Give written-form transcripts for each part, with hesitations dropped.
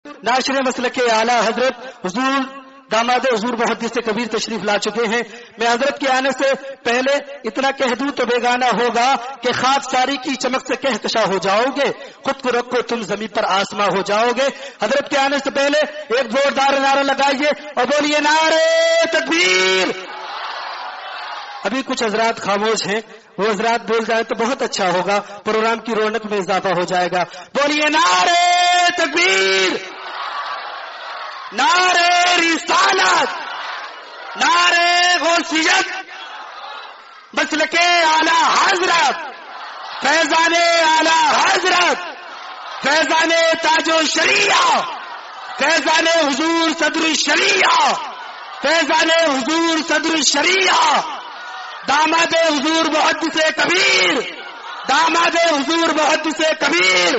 ناشر مسلک اعلیٰ حضرت حضور داماد حضور محدث کبیر تشریف لا چکے ہیں. میں حضرت کے آنے سے پہلے اتنا کہہ دوں تو بیگانہ ہوگا کہ خاک ساری کی چمک سے کہکشاں ہو جاؤ گے، خود کو رکھو تم زمین پر آسماں ہو جاؤ گے. حضرت کے آنے سے پہلے ایک زوردار نعرہ لگائیے اور بولیے نعرہ تکبیر. ابھی کچھ حضرات خاموش ہیں، وہ حضرات بول جائیں تو بہت اچھا ہوگا، پروگرام کی رونق میں اضافہ ہو جائے گا. بولیے نعرہ تکبیر، نعرہ رسالت، نعرہ غوثیت، مسلک اعلیٰ حضرت، فیضان اعلیٰ حضرت، فیضان تاج الشریعہ، فیضان حضور صدر الشریعہ، فیضان حضور صدر الشریعہ، داماد حضور محدث کبیر، داماد حضور محدث کبیر،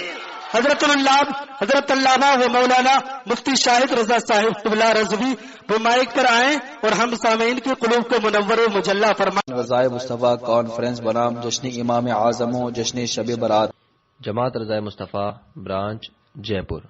حضرت علامہ و مولانا مفتی شاہد رضا صاحب قبلہ رضوی وہ مائک پر آئیں اور ہم سامعین کے قلوب کو منور و مجلہ فرمائیں. رضائے مصطفیٰ کانفرنس بنام جشن امام اعظم و جشن شب برات. جماعت رضائے مصطفیٰ برانچ جے پور.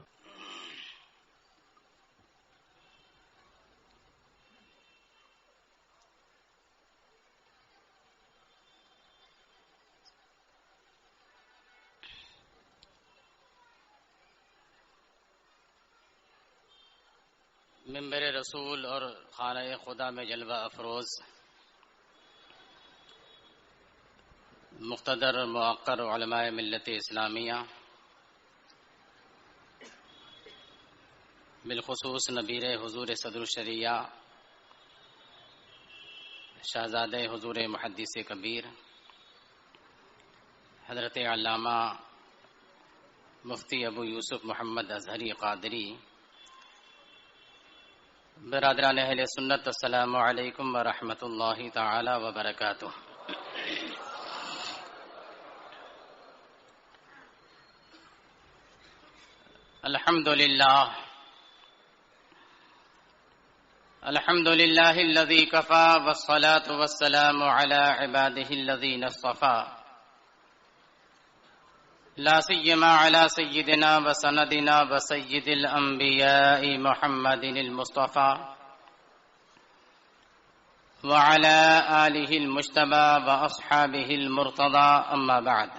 منبر رسول اور خانہ خدا میں جلوہ افروز مقتدر موقر علماء ملت اسلامیہ، بالخصوص نبیر حضور صدر الشریعہ شہزادہ حضور محدث کبیر حضرت علامہ مفتی ابو یوسف محمد اظہری قادری، برادران اہل سنت، السلام علیکم ورحمۃ اللہ تعالی وبرکاتہ. الحمد للہ الذی کفا والصلاة والسلام علی عباده الذین اصطفى، لا سیما علی سیدنا وسندنا وسید الانبیاء محمد المصطفى وعلى آلہ المجتبى واصحابہ المرتضى، اما بعد،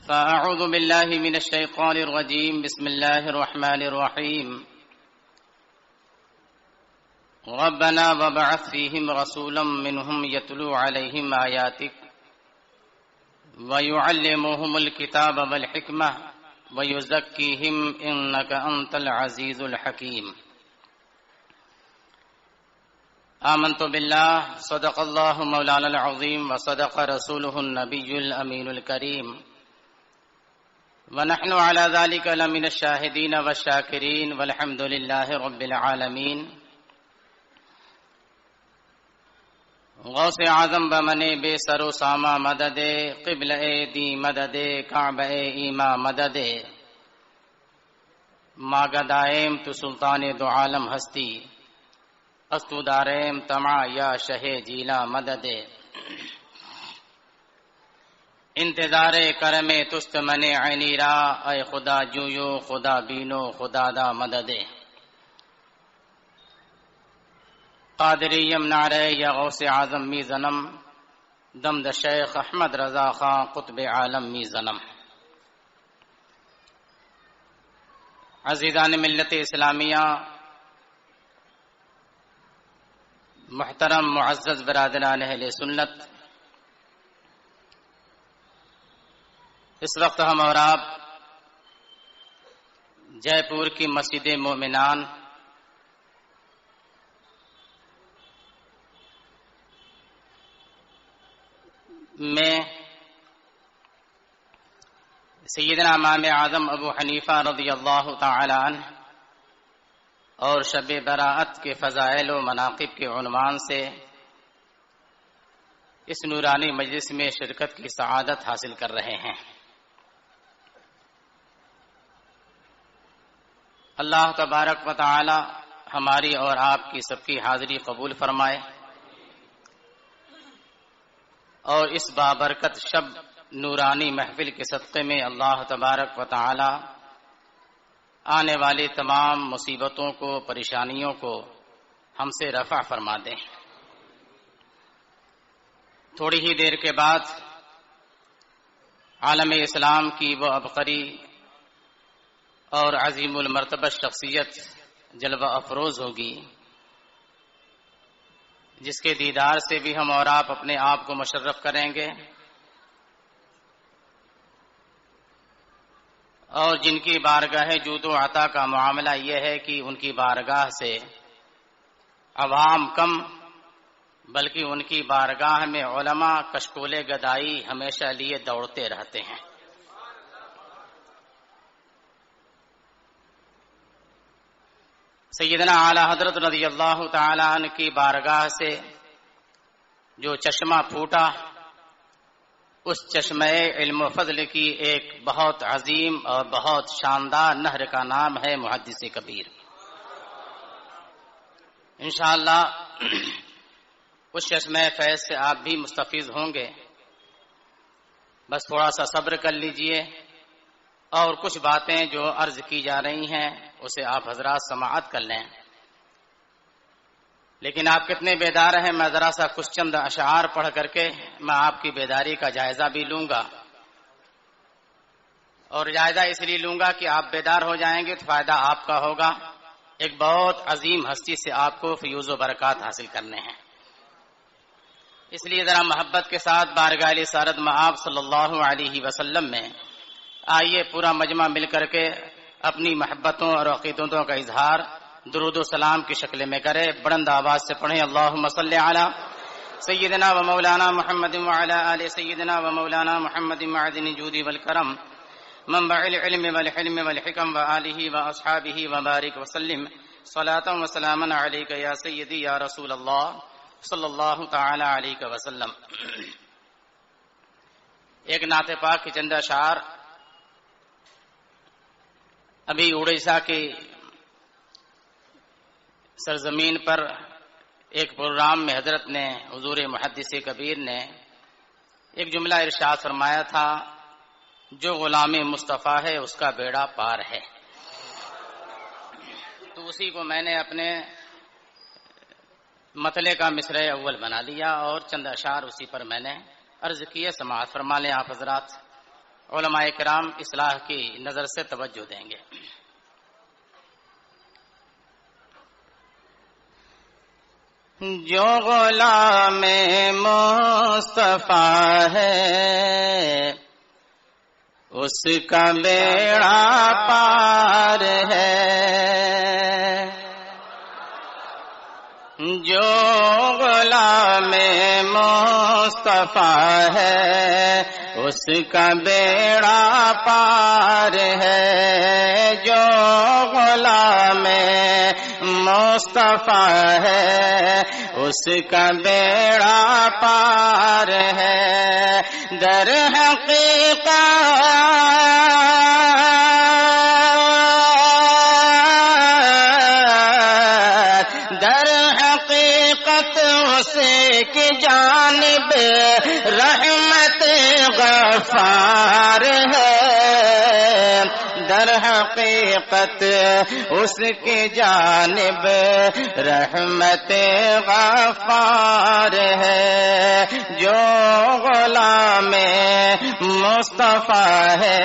فاعوذ باللہ من الشیطان الرجیم، بسم اللہ الرحمن الرحیم. ربنا وابعث فیہم رسولا منہم یتلو علیہم آیاتک وَيُعَلِّمُهُمُ الْكِتَابَ وَالْحِكْمَةَ وَيُزَكِّيهِمْ إِنَّكَ أَنْتَ الْعَزِيزُ الْحَكِيمُ. آمنت باللہ، صدق اللہ مولانا العظیم وصدق رسولہ النبی الامین الکریم، ونحن على ذلك لمن الشاہدین والشاکرین والحمد للہ رب العالمین. غوث اعظم بمنے بے سر و ساما مدد، قبلہ دی مدد، کعبہ ایما مدد، ماگدائم تو سلطان دو عالم ہستی، استو داریم تمع یا شہ جیلا مدد. انتظار کرم تست من عینی را، اے خدا جویو خدا بینو خدا دا مدد. قادریم نعرہ یا غوث اعظم می زنم، دمد شیخ احمد رضا خان قطب عالم می زنم. عزیزان ملت اسلامیہ، محترم معزز برادران اہل سنت، اس وقت ہم اور آپ جے پور کی مسجد مومنان میں سیدنا امام اعظم ابو حنیفہ رضی اللہ تعالی عنہ اور شب براءت کے فضائل و مناقب کے عنوان سے اس نورانی مجلس میں شرکت کی سعادت حاصل کر رہے ہیں. اللہ تبارک و تعالی ہماری اور آپ کی سب کی حاضری قبول فرمائے اور اس بابرکت شب نورانی محفل کے صدقے میں اللہ تبارک و تعالی آنے والی تمام مصیبتوں کو، پریشانیوں کو ہم سے رفع فرما دیں۔ تھوڑی ہی دیر کے بعد عالم اسلام کی وہ عبقری اور عظیم المرتبہ شخصیت جلوہ افروز ہوگی، جس کے دیدار سے بھی ہم اور آپ اپنے آپ کو مشرف کریں گے، اور جن کی بارگاہ جود و عطا کا معاملہ یہ ہے کہ ان کی بارگاہ سے عوام کم، بلکہ ان کی بارگاہ میں علماء کشکول گدائی ہمیشہ لیے دوڑتے رہتے ہیں۔ سیدنا اعلی حضرت رضی اللہ تعالی عنہ کی بارگاہ سے جو چشمہ پھوٹا، اس چشمہ علم و فضل کی ایک بہت عظیم اور بہت شاندار نہر کا نام ہے محدث کبیر۔ انشاءاللہ اس چشمہ فیض سے آپ بھی مستفیض ہوں گے، بس تھوڑا سا صبر کر لیجئے، اور کچھ باتیں جو عرض کی جا رہی ہیں اسے آپ حضرات سماعت کر لیں۔ لیکن آپ کتنے بیدار ہیں، میں ذرا سا کچھ چند اشعار پڑھ کر کے میں آپ کی بیداری کا جائزہ بھی لوں گا، اور جائزہ اس لیے لوں گا کہ آپ بیدار ہو جائیں گے تو فائدہ آپ کا ہوگا۔ ایک بہت عظیم ہستی سے آپ کو فیوز و برکات حاصل کرنے ہیں، اس لیے ذرا محبت کے ساتھ بارگاہ سارد مآب صلی اللہ علیہ وسلم میں آئیے پورا مجمع مل کر کے اپنی محبتوں اور عقیدتوں کا اظہار درود و سلام کی شکل میں کرے۔ بلند آواز سے پڑھیں اللہم صلی علی سیدنا و مولانا محمد وعلی آل سیدنا و مولانا محمد معدن الجود والکرم منبع العلم والحلم والحکم وآلہ واصحابہ وبارک وسلم صلاۃ و سلاما علیک یا سیدی یا رسول اللہ صلی اللہ تعالی علیہ وسلم۔ ایک نعت پاک کی چند اشعار۔ ابھی اڑیسہ کی سرزمین پر ایک پروگرام میں حضرت نے، حضور محدث کبیر نے ایک جملہ ارشاد فرمایا تھا، جو غلام مصطفیٰ ہے اس کا بیڑا پار ہے۔ تو اسی کو میں نے اپنے مطلع کا مصرع اول بنا لیا اور چند اشعار اسی پر میں نے عرض کیے، سماعت فرما لیں آپ حضرات۔ علماء کرام اصلاح کی نظر سے توجہ دیں گے۔ جو غلام مصطفیٰ ہے اس کا بیڑا پار ہے، جو غلام مصطفیٰ ہے اس کا بیڑا پار ہے، جو غلام مصطفیٰ ہے اس کا بیڑا پار ہے۔ در حقیقت اس کی جانب رحمت غفار ہے، در حقیقت اس کی جانب رحمت غفار ہے، جو غلام مصطفیٰ ہے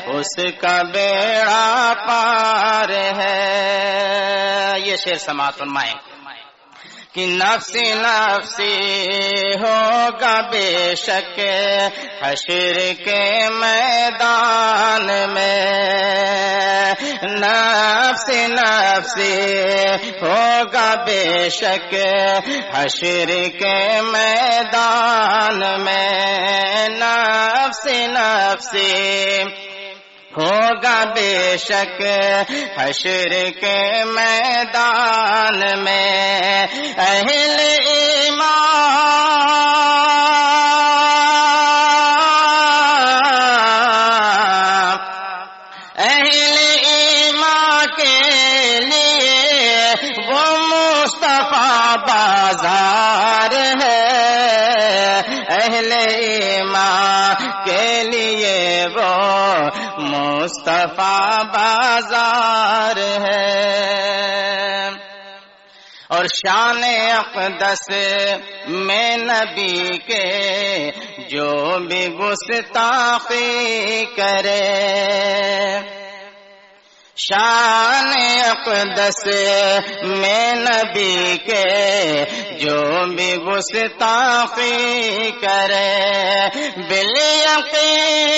اس کا بیڑا پار ہے۔ یہ شعر سماعت فرمائیں کہ نفسی نفسی ہوگا بے شک حشر کے میدان میں، نفسی نفسی ہوگا بے شک حشر کے میدان میں، نفسی نفسی ہوگا بے شک حشر کے میدان میں، اہل ایمان کے لیے وہ مصطفیٰ بازار ہے، اہل ایمان مصطفیٰ بازار ہے، اور شان اقدس میں نبی کے جو بھی گستاخی کرے، شان اقدس میں نبی کے جو بھی گستاخی کرے، بالیقین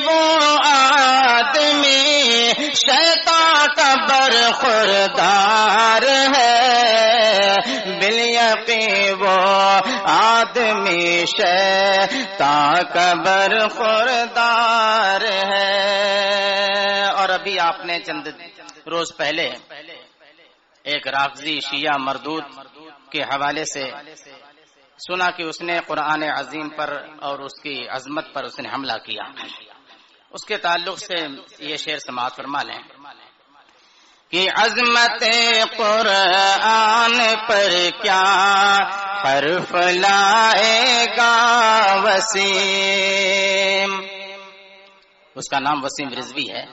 وہ آدمی شیطان کا برخوردار ہے، بالیقین وہ آدمی شیطان کا برخوردار ہے۔ اور ابھی آپ نے چند روز پہلے ایک رافضی شیعہ مردود کے حوالے سے سنا کہ اس نے قرآن عظیم پر اور اس کی عظمت پر اس نے حملہ کیا۔ اس کے تعلق سے یہ شعر سماعت فرما لیں کہ عظمت قرآن پر کیا حرف لائے گا وسیم۔ اس کا نام وسیم رضوی ہے۔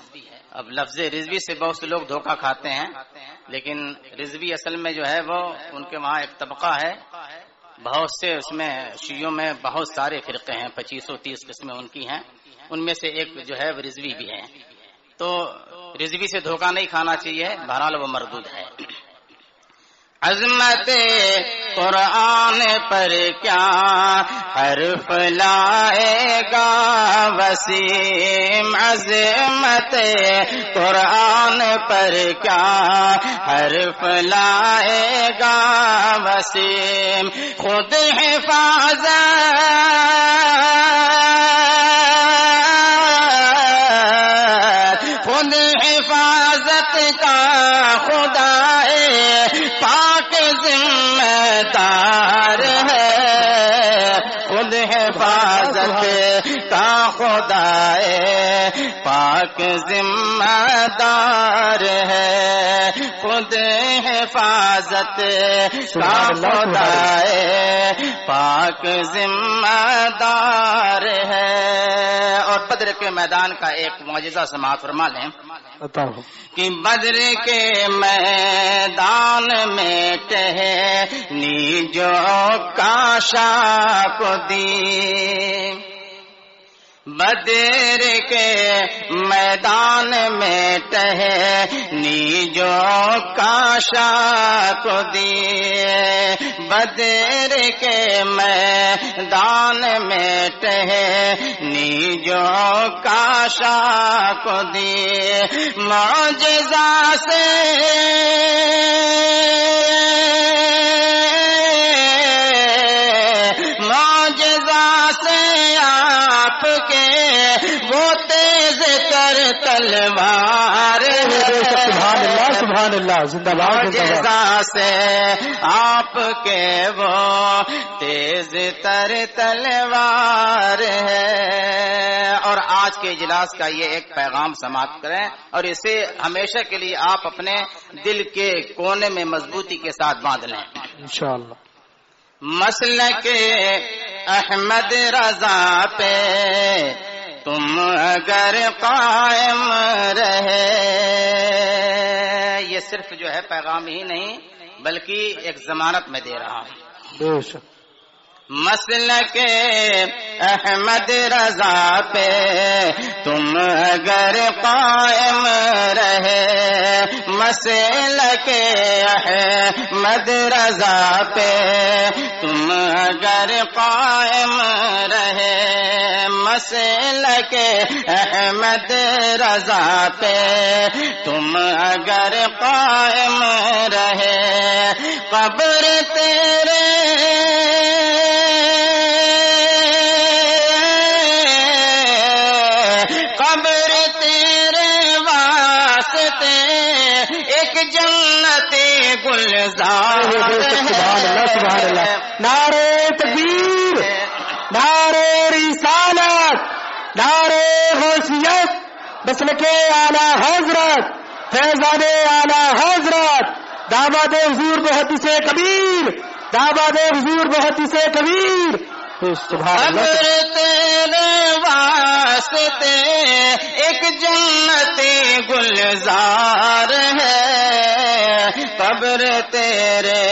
اب لفظ رضوی سے بہت سے لوگ دھوکہ کھاتے ہیں، لیکن رضوی اصل میں جو ہے وہ ان کے وہاں ایک طبقہ ہے، بہت سے اس میں شیعوں میں بہت سارے فرقے ہیں، 2530 قسمیں ان کی ہیں، ان میں سے ایک جو ہے وہ رضوی بھی ہے۔ تو رضوی سے دھوکہ نہیں کھانا چاہیے، بہرحال وہ مردود ہے۔ عظمت قرآن پر کیا حرف لائے گا وسیم، عظمت قرآن پر کیا حرف لائے گا وسیم، خود حفاظت کا خدا پاک ذمہ دار ہے، خود حفاظت کا خدا پاک ذمہ دار ہے، خود حفاظت کا خدا پاک ذمہ دار ہے۔ اور بدر کے میدان کا ایک معجزہ سماعت فرما لیں کہ بدر کے میدان میں ٹہنی جو کاشا کو دی، بدر کے میدان میں ٹہنی جو کاشا کو دی، بدر کے میدان میں ٹہنی جو کاشا کو دی، معجزہ سے آپ کے وہ تیز تر تلوار ہے، سبحان اللہ سبحان اللہ، زندہ باد۔ معجزہ سے آپ کے وہ تیز تر تلوار ہے۔ اور آج کے اجلاس کا یہ ایک پیغام سماعت کریں اور اسے ہمیشہ کے لیے آپ اپنے دل کے کونے میں مضبوطی کے ساتھ باندھ لیں انشاءاللہ۔ مسلک احمد رضا پہ تم اگر قائم رہے، یہ صرف جو ہے پیغام ہی نہیں بلکہ ایک ضمانت میں دے رہا ہوں۔ بے شک مسلک احمد رضا پہ تم اگر قائم رہے، مسلک احمد رضا پہ تم اگر قائم رہے، مسلک احمد رضا پہ تم اگر قائم رہے، قبر تیرے گلزار سبحان اللہ سبحان اللہ۔ نعرہ تکبیر، نعرہ رسالت، نعرہ غوثیت، مسلک اعلی حضرت، فیضان اعلی حضرت، داماد حضور محدث کبیر دعوت حضور بہت ہی سے کبیر. سبحان اللہ. تیرے واسطے ایک جنتی گلزار ہے، قبر تیرے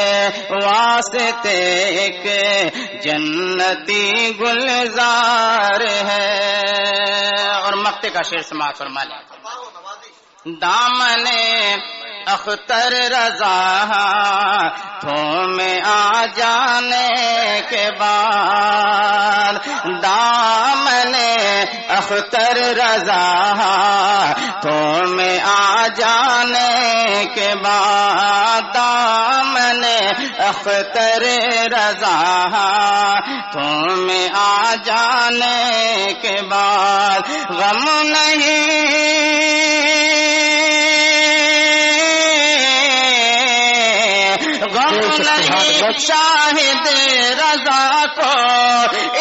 واسطے ایک جنتی گلزار ہے. اور مقطع کا شعر سماعت فرما لیں. دامن اختر رضا میں آ جانے کے بعد، دامن اختر رضا میں آ جانے کے بعد، دامن اختر رضا میں آ جانے کے بعد غم نہیں شاہد رضا کو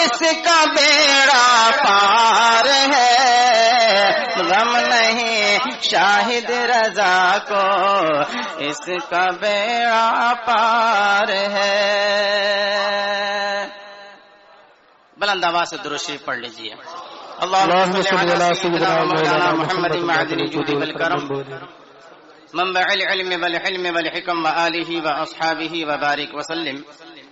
اس کا بیڑا پار ہے، غم نہیں شاہد رضا کو اس کا بیڑا پار ہے. بلند آواز سے درود شریف پڑھ لیجیے. اللہم صلی علی سیدنا مولانا محمد معدن الجود والکرم منبع العلم والحلم والحکم وآلہ واصحابہ وبارک وسلم.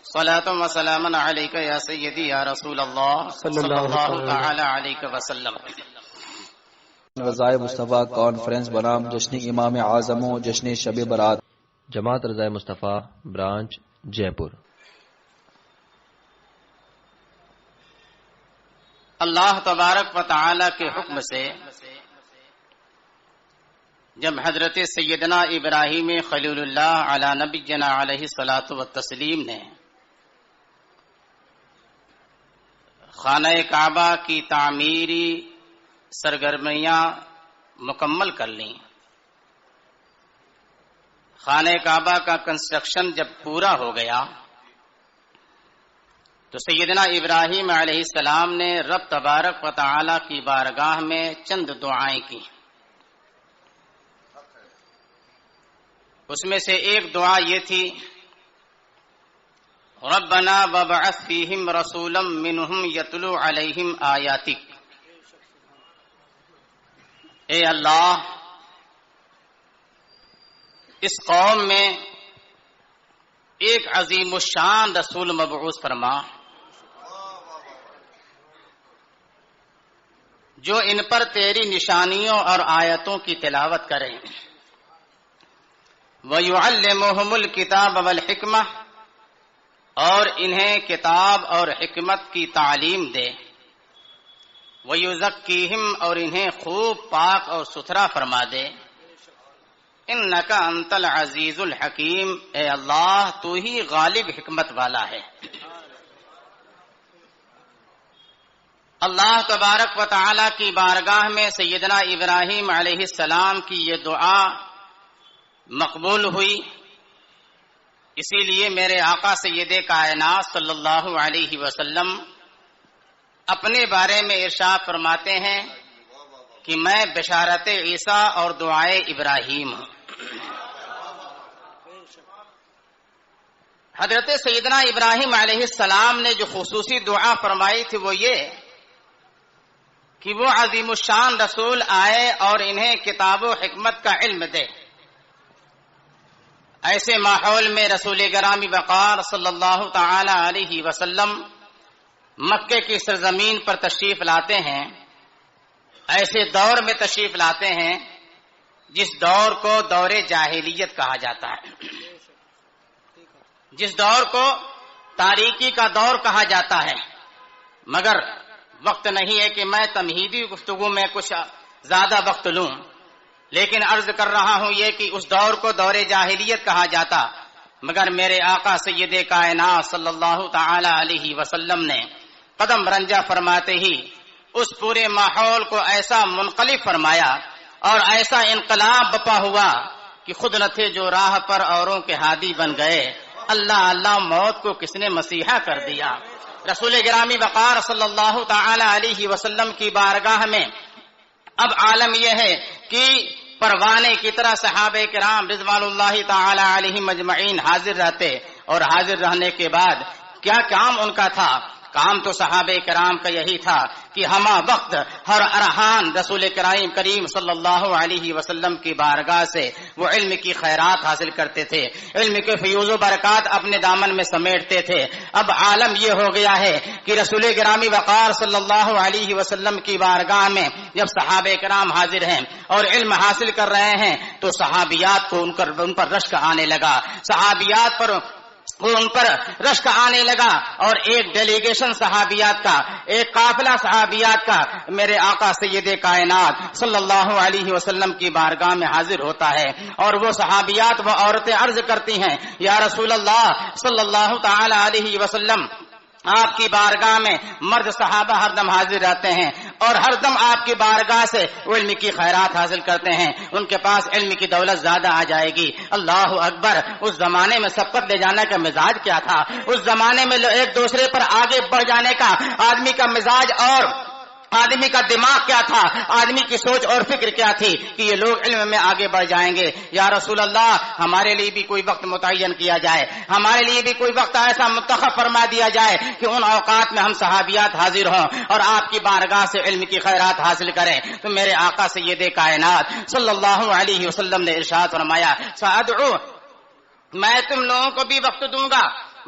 صلاة و سلاما علیک یا سیدی یا رسول اللہ صلی اللہ تعالی علیہ وسلم. رضائے مصطفیٰ کانفرنس بنام جشن امام اعظم و جشن شب برات. جماعت رضائے مصطفیٰ برانچ جے پور. اللہ تبارک و تعالی کے حکم سے جب حضرت سیدنا ابراہیم خلیل اللہ علی نبینا علیہ الصلاۃ والتسلیم نے خانہ کعبہ کی تعمیری سرگرمیاں مکمل کر لیں، خانہ کعبہ کا کنسٹرکشن جب پورا ہو گیا تو سیدنا ابراہیم علیہ السلام نے رب تبارک و تعالی کی بارگاہ میں چند دعائیں کی. اس میں سے ایک دعا یہ تھی، ربنا وابعث فیہم رسولا منہم یتلو علیہم آیاتک. اے اللہ، اس قوم میں ایک عظیم الشان رسول مبعوث فرما جو ان پر تیری نشانیوں اور آیتوں کی تلاوت کرے. وَيُعَلِّمُهُمُ الْكِتَابَ وَالْحِكْمَةَ، اور انہیں کتاب اور حکمت کی تعلیم دے. وَيُزَكِّيهِمْ، اور انہیں خوب پاک اور ستھرا فرما دے. اِنَّكَ أَنْتَ الْعَزِيزُ الْحَكِيمُ، اے اللہ تو ہی غالب حکمت والا ہے. اللہ تبارک و تعالی کی بارگاہ میں سیدنا ابراہیم علیہ السلام کی یہ دعا مقبول ہوئی. اسی لیے میرے آقا سید کائنات صلی اللہ علیہ وسلم اپنے بارے میں ارشاد فرماتے ہیں کہ میں بشارت عیسیٰ اور دعائے ابراہیم ہوں. حضرت سیدنا ابراہیم علیہ السلام نے جو خصوصی دعا فرمائی تھی وہ یہ کہ وہ عظیم الشان رسول آئے اور انہیں کتاب و حکمت کا علم دے. ایسے ماحول میں رسول گرامی وقار صلی اللہ تعالی علیہ وسلم مکے کی سرزمین پر تشریف لاتے ہیں. ایسے دور میں تشریف لاتے ہیں جس دور کو دور جاہلیت کہا جاتا ہے، جس دور کو تاریکی کا دور کہا جاتا ہے. مگر وقت نہیں ہے کہ میں تمہیدی گفتگو میں کچھ زیادہ وقت لوں، لیکن عرض کر رہا ہوں یہ کہ اس دور کو دور جاہلیت کہا جاتا. مگر میرے آقا سید کائنات صلی اللہ تعالی علیہ وسلم نے قدم رنجہ فرماتے ہی اس پورے ماحول کو ایسا منقلب فرمایا اور ایسا انقلاب بپا ہوا کہ خود نہ تھے جو راہ پر اوروں کے ہادی بن گئے. اللہ اللہ، موت کو کس نے مسیحا کر دیا. رسول گرامی وقار صلی اللہ تعالی علیہ وسلم کی بارگاہ میں اب عالم یہ ہے کہ پروانے کی طرح صحابہ کرام رضوان اللہ تعالی علیہم اجمعین حاضر رہتے اور حاضر رہنے کے بعد کیا کام ان کا تھا؟ کام تو صحابہ کرام کا یہی تھا کہ ہمہ وقت ہر ارحان رسول کریم صلی اللہ علیہ وسلم کی بارگاہ سے وہ علم کی خیرات حاصل کرتے تھے، علم کے فیوز و برکات اپنے دامن میں سمیٹتے تھے۔ اب عالم یہ ہو گیا ہے کہ رسول گرامی وقار صلی اللہ علیہ وسلم کی بارگاہ میں جب صحابہ کرام حاضر ہیں اور علم حاصل کر رہے ہیں تو صحابیات کو ان پر رشک آنے لگا، صحابیات پر ان پر رشک آنے لگا، اور ایک ڈیلیگیشن صحابیات کا، ایک قافلہ صحابیات کا میرے آقا سید کائنات صلی اللہ علیہ وسلم کی بارگاہ میں حاضر ہوتا ہے، اور وہ صحابیات وہ عورتیں عرض کرتی ہیں یا رسول اللہ صلی اللہ تعالی علیہ وسلم، آپ کی بارگاہ میں مرد صحابہ ہر دم حاضر رہتے ہیں اور ہر دم آپ کی بارگاہ سے علم کی خیرات حاصل کرتے ہیں، ان کے پاس علم کی دولت زیادہ آ جائے گی۔ اللہ اکبر! اس زمانے میں سبقت لے جانے کا مزاج کیا تھا؟ اس زمانے میں ایک دوسرے پر آگے بڑھ جانے کا آدمی کا مزاج اور آدمی کا دماغ کیا تھا، آدمی کی سوچ اور فکر کیا تھی کہ یہ لوگ علم میں آگے بڑھ جائیں گے۔ یا رسول اللہ، ہمارے لیے بھی کوئی وقت متعین کیا جائے، ہمارے لیے بھی کوئی وقت ایسا منتخب فرما دیا جائے کہ ان اوقات میں ہم صحابیات حاضر ہوں اور آپ کی بارگاہ سے علم کی خیرات حاصل کریں۔ تو میرے آقا سید کائنات صلی اللہ علیہ وسلم نے ارشاد فرمایا، سأدعو، میں تم لوگوں کو بھی وقت دوں گا،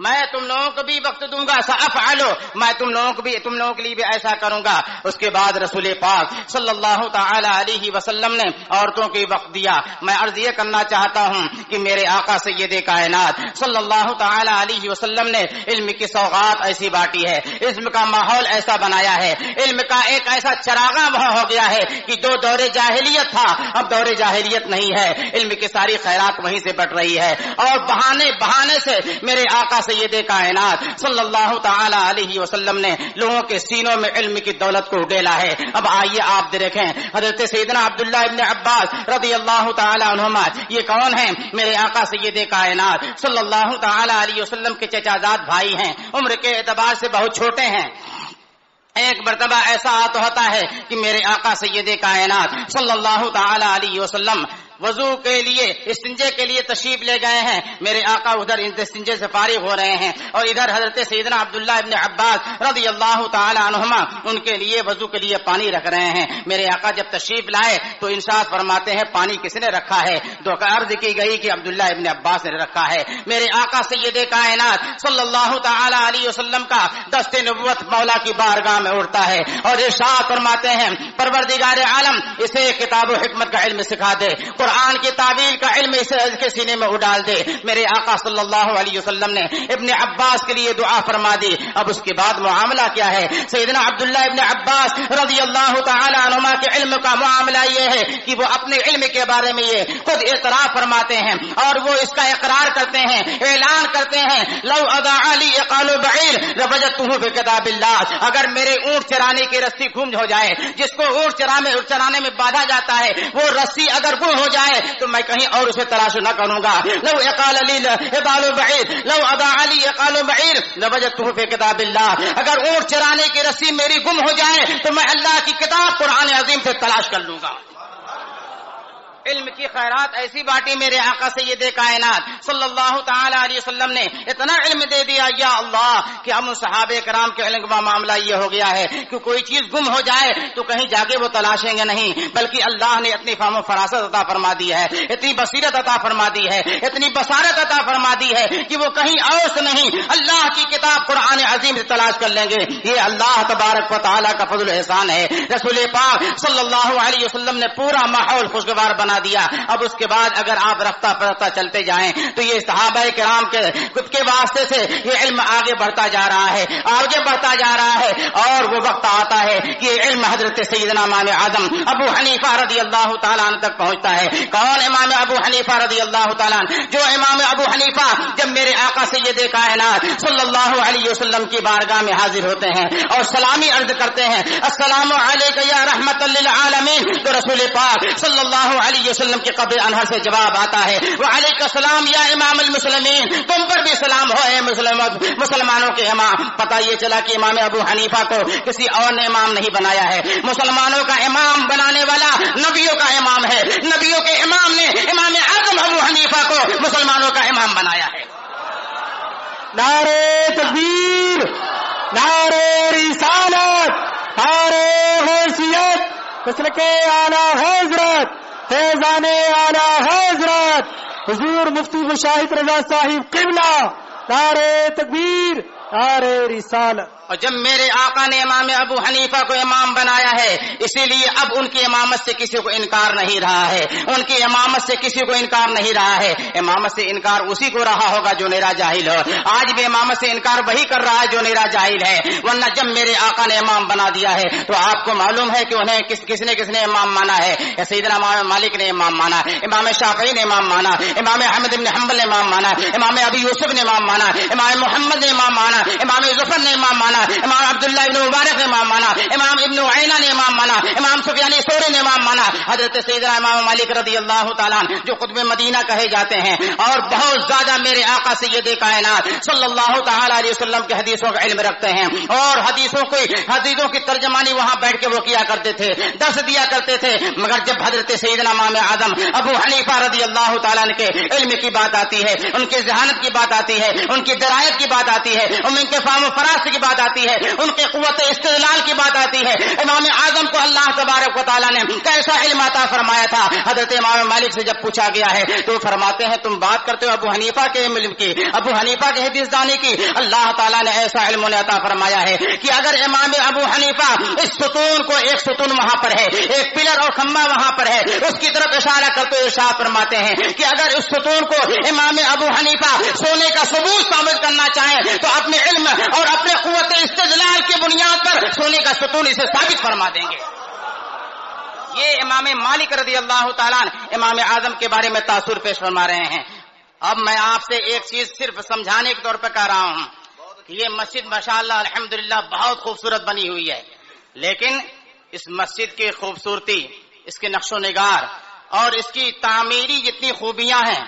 میں تم لوگوں کو بھی وقت دوں گا، سأفعلو، میں تم لوگوں کے لیے بھی ایسا کروں گا۔ اس کے بعد رسول پاک صلی اللہ تعالی علیہ وسلم نے عورتوں کو وقت دیا۔ میں عرض یہ کرنا چاہتا ہوں کہ میرے آقا سید کائنات صلی اللہ تعالی علیہ وسلم نے علم کی سوغات ایسی بانٹی ہے، علم کا ماحول ایسا بنایا ہے، علم کا ایک ایسا چراغاں وہاں ہو گیا ہے کہ جو دور جاہلیت تھا اب دور جاہلیت نہیں ہے، علم کی ساری خیرات وہیں سے بٹ رہی ہے، اور بہانے سے میرے آقا سید کائنات صلی اللہ تعالی علیہ وسلم نے لوگوں کے سینوں میں علم کی دولت کو ڈیلا ہے۔ اب آئیے آپ دیکھیں، حضرت سیدنا عبداللہ ابن عباس رضی اللہ تعالی عنہما، یہ کون ہیں؟ میرے آقا سید کائنات صلی اللہ تعالی علیہ وسلم کے چچا زاد بھائی ہیں، عمر کے اعتبار سے بہت چھوٹے ہیں۔ ایک مرتبہ ایسا ہوتا ہے کہ میرے آقا سید کائنات صلی اللہ تعالی علیہ وسلم وضو کے لیے استنجے کے لیے تشریف لے گئے ہیں، میرے آقا ادھر استنجے سے فارغ ہو رہے ہیں اور ادھر حضرت سیدنا عبداللہ ابن عباس رضی اللہ تعالی عنہما ان کے لیے وضو کے لیے پانی رکھ رہے ہیں۔ میرے آقا جب تشریف لائے تو ارشاد فرماتے ہیں پانی کس نے رکھا ہے؟ تو عرض کی گئی کہ عبداللہ ابن عباس نے رکھا ہے۔ میرے آقا سید کائنات صلی اللہ تعالی علیہ وسلم کا دست نبوت مولا کی بارگاہ میں اڑتا ہے اور ارشاد فرماتے ہیں پروردگار عالم اسے کتاب و حکمت کا علم سکھا دے، قرآن کی تعویل کا علم اسے کے سینے میں اڈال دے۔ میرے آقا صلی اللہ علیہ وسلم نے ابن عباس کے لیے دعا فرما دی۔ اب اس کے بعد معاملہ کیا ہے؟ سیدنا عبداللہ ابن عباس رضی اللہ تعالی عنہما کے علم کا معاملہ یہ ہے کہ وہ اپنے علم کے بارے میں یہ خود اعتراف فرماتے ہیں اور وہ اس کا اقرار کرتے ہیں، اعلان کرتے ہیں، لو اضاع لی اقال بعیر لوجدته فی کتاب اللہ، اگر میرے اونٹ چرانے کی رسی گم ہو جائے، جس کو اونٹ چرانے میں باندھا جاتا ہے، وہ رسی اگر گم ہو جائے تو میں کہیں اور اسے تلاش نہ کروں گا۔ لو اقال لی اقال بعیر لو اضاع لی اقال بعیر لوجدته فی کتاب اللہ، اگر اونٹ چرانے کی رسی میری گم ہو جائے تو میں اللہ کی کتاب قرآن عظیم سے تلاش کر لوں گا۔ علم کی خیرات ایسی بانٹی میرے آقا سید کائنات صلی اللہ تعالی علیہ وسلم نے، اتنا علم دے دیا یا اللہ کہ ہم صحابہ کرام کے علم کا معاملہ یہ ہو گیا ہے کہ کوئی چیز گم ہو جائے تو کہیں جا کے وہ تلاشیں گے نہیں، بلکہ اللہ نے اتنی فہم و فراست عطا فرما دی ہے، اتنی بصیرت عطا فرما دی ہے، اتنی بصارت عطا فرما دی ہے کہ وہ کہیں اور سے نہیں اللہ کی کتاب قرآن عظیم سے تلاش کر لیں گے۔ یہ اللہ تبارک و تعالیٰ کا فضل احسان ہے۔ رسول پاک صلی اللہ علیہ وسلم نے پورا ماحول خوشگوار بنا دیا۔ اب اس کے بعد اگر آپ رفتہ پرفتہ چلتے جائیں تو یہ صحابہ کرام کے خود کے واسطے سے یہ علم آگے بڑھتا جا رہا ہے، آگے بڑھتا جا رہا ہے، اور وہ وقت آتا ہے کہ یہ علم حضرت سیدنا امام اعظم ابو حنیفہ رضی اللہ تعالیٰ عنہ تک پہنچتا ہے۔ کون امام ابو حنیفہ رضی اللہ تعالیٰ عنہ؟ جو امام ابو حنیفہ جب میرے آقا سید کائنات صلی اللہ علیہ وسلم کی بارگاہ میں حاضر ہوتے ہیں اور سلامی عرض کرتے ہیں السلام علیک یا رحمت للعالمین، تو رسول پاک صلی اللہ علیہ وسلم کے قبر انہر سے جواب آتا ہے وعلیک السلام یا امام المسلمین، تم پر بھی سلام ہو اے مسلمانوں کے امام۔ پتہ یہ چلا کہ امام ابو حنیفہ کو کسی اور نے امام نہیں بنایا ہے، مسلمانوں کا امام بنانے والا نبیوں کا امام ہے، نبیوں کے امام نے امام اعظم ابو حنیفہ کو مسلمانوں کا امام بنایا ہے۔ نعرے تکبیر، نعرے رسالت، نعرے غوثیت، مسلک اعلیٰ حضرت، فیضان اعلیٰ حضرت حضور مفتی مشاہد رضا صاحب قبلہ، نعرے تکبیر، نعرے رسالت۔ اور جب میرے آقا نے امام ابو حنیفہ کو امام بنایا ہے، اسی لیے اب ان کی امامت سے کسی کو انکار نہیں رہا ہے، ان کی امامت سے کسی کو انکار نہیں رہا ہے۔ امامت سے انکار اسی کو رہا ہوگا جو نیرا جاہل ہو، آج بھی امامت سے انکار وہی کر رہا ہے جو نیرا جاہل ہے، ورنہ جب میرے آقا نے امام بنا دیا ہے تو آپ کو معلوم ہے کہ انہیں کس نے امام مانا ہے۔ سیدنا امام مالک نے امام مانا، امام شافعی نے امام مانا، امام احمد بن حنبل نے امام مانا، امام ابی یوسف نے امام مانا، امام محمد نے امام مانا، امام ظفر نے امام مانا، امام عبداللہ ابن مبارک نے امام مانا، امام ابن عینہ نے امام مانا، امام سفیان ثوری نے امام مانا، حضرت سیدنا امام مالک رضی اللہ تعالیٰ جو قطب مدینہ کہے جاتے ہیں، اور بہت زیادہ میرے آقا سید کائنات صلی اللہ تعالیٰ علیہ وسلم کے حدیثوں کا علم رکھتے ہیں، اور حدیثوں کی ترجمانی وہاں بیٹھ کے وہ کیا کرتے تھے، درس دیا کرتے تھے۔ مگر جب حضرت سیدنا امام اعظم ابو حنیفہ رضی اللہ تعالیٰ کے علم کی بات آتی ہے، ان کی ذہانت کی بات آتی ہے، ان کی درایت کی بات آتی ہے، ان کے فہم و فراست کی بات آتی ہے، ان کے قوت استدلال کی بات آتی ہے، امام اعظم کو اللہ تبارک و تعالیٰ نے کیسا علم عطا فرمایا تھا۔ حضرت امام مالک سے جب پوچھا گیا ہے تو فرماتے ہیں تم بات کرتے ہو ابو حنیفہ کے علم کی، ابو حنیفہ کے حدیث دانی کی، اللہ تعالیٰ نے ایسا علم عطا فرمایا ہے کہ اگر امام ابو حنیفہ اس ستون کو، ایک ستون وہاں پر ہے، ایک پلر اور کھمبا وہاں پر ہے، اس کی طرف اشارہ کرتے ہوئے ارشاد فرماتے ہیں کہ اگر اس ستون کو امام ابو حنیفہ سونے کا ثبوت ثابت کرنا چاہیں تو اپنے علم اور اپنے قوت استدلال کی بنیاد پر سونے کا ستون اسے ثابت فرما دیں گے۔ یہ امام مالک رضی اللہ تعالیٰ امام اعظم کے بارے میں تاثر پیش فرما رہے ہیں۔ اب میں آپ سے ایک چیز صرف سمجھانے کے طور پر کہہ رہا ہوں کہ یہ مسجد ماشاءاللہ الحمدللہ بہت خوبصورت بنی ہوئی ہے، لیکن اس مسجد کی خوبصورتی، اس کے نقش و نگار اور اس کی تعمیری جتنی خوبیاں ہیں،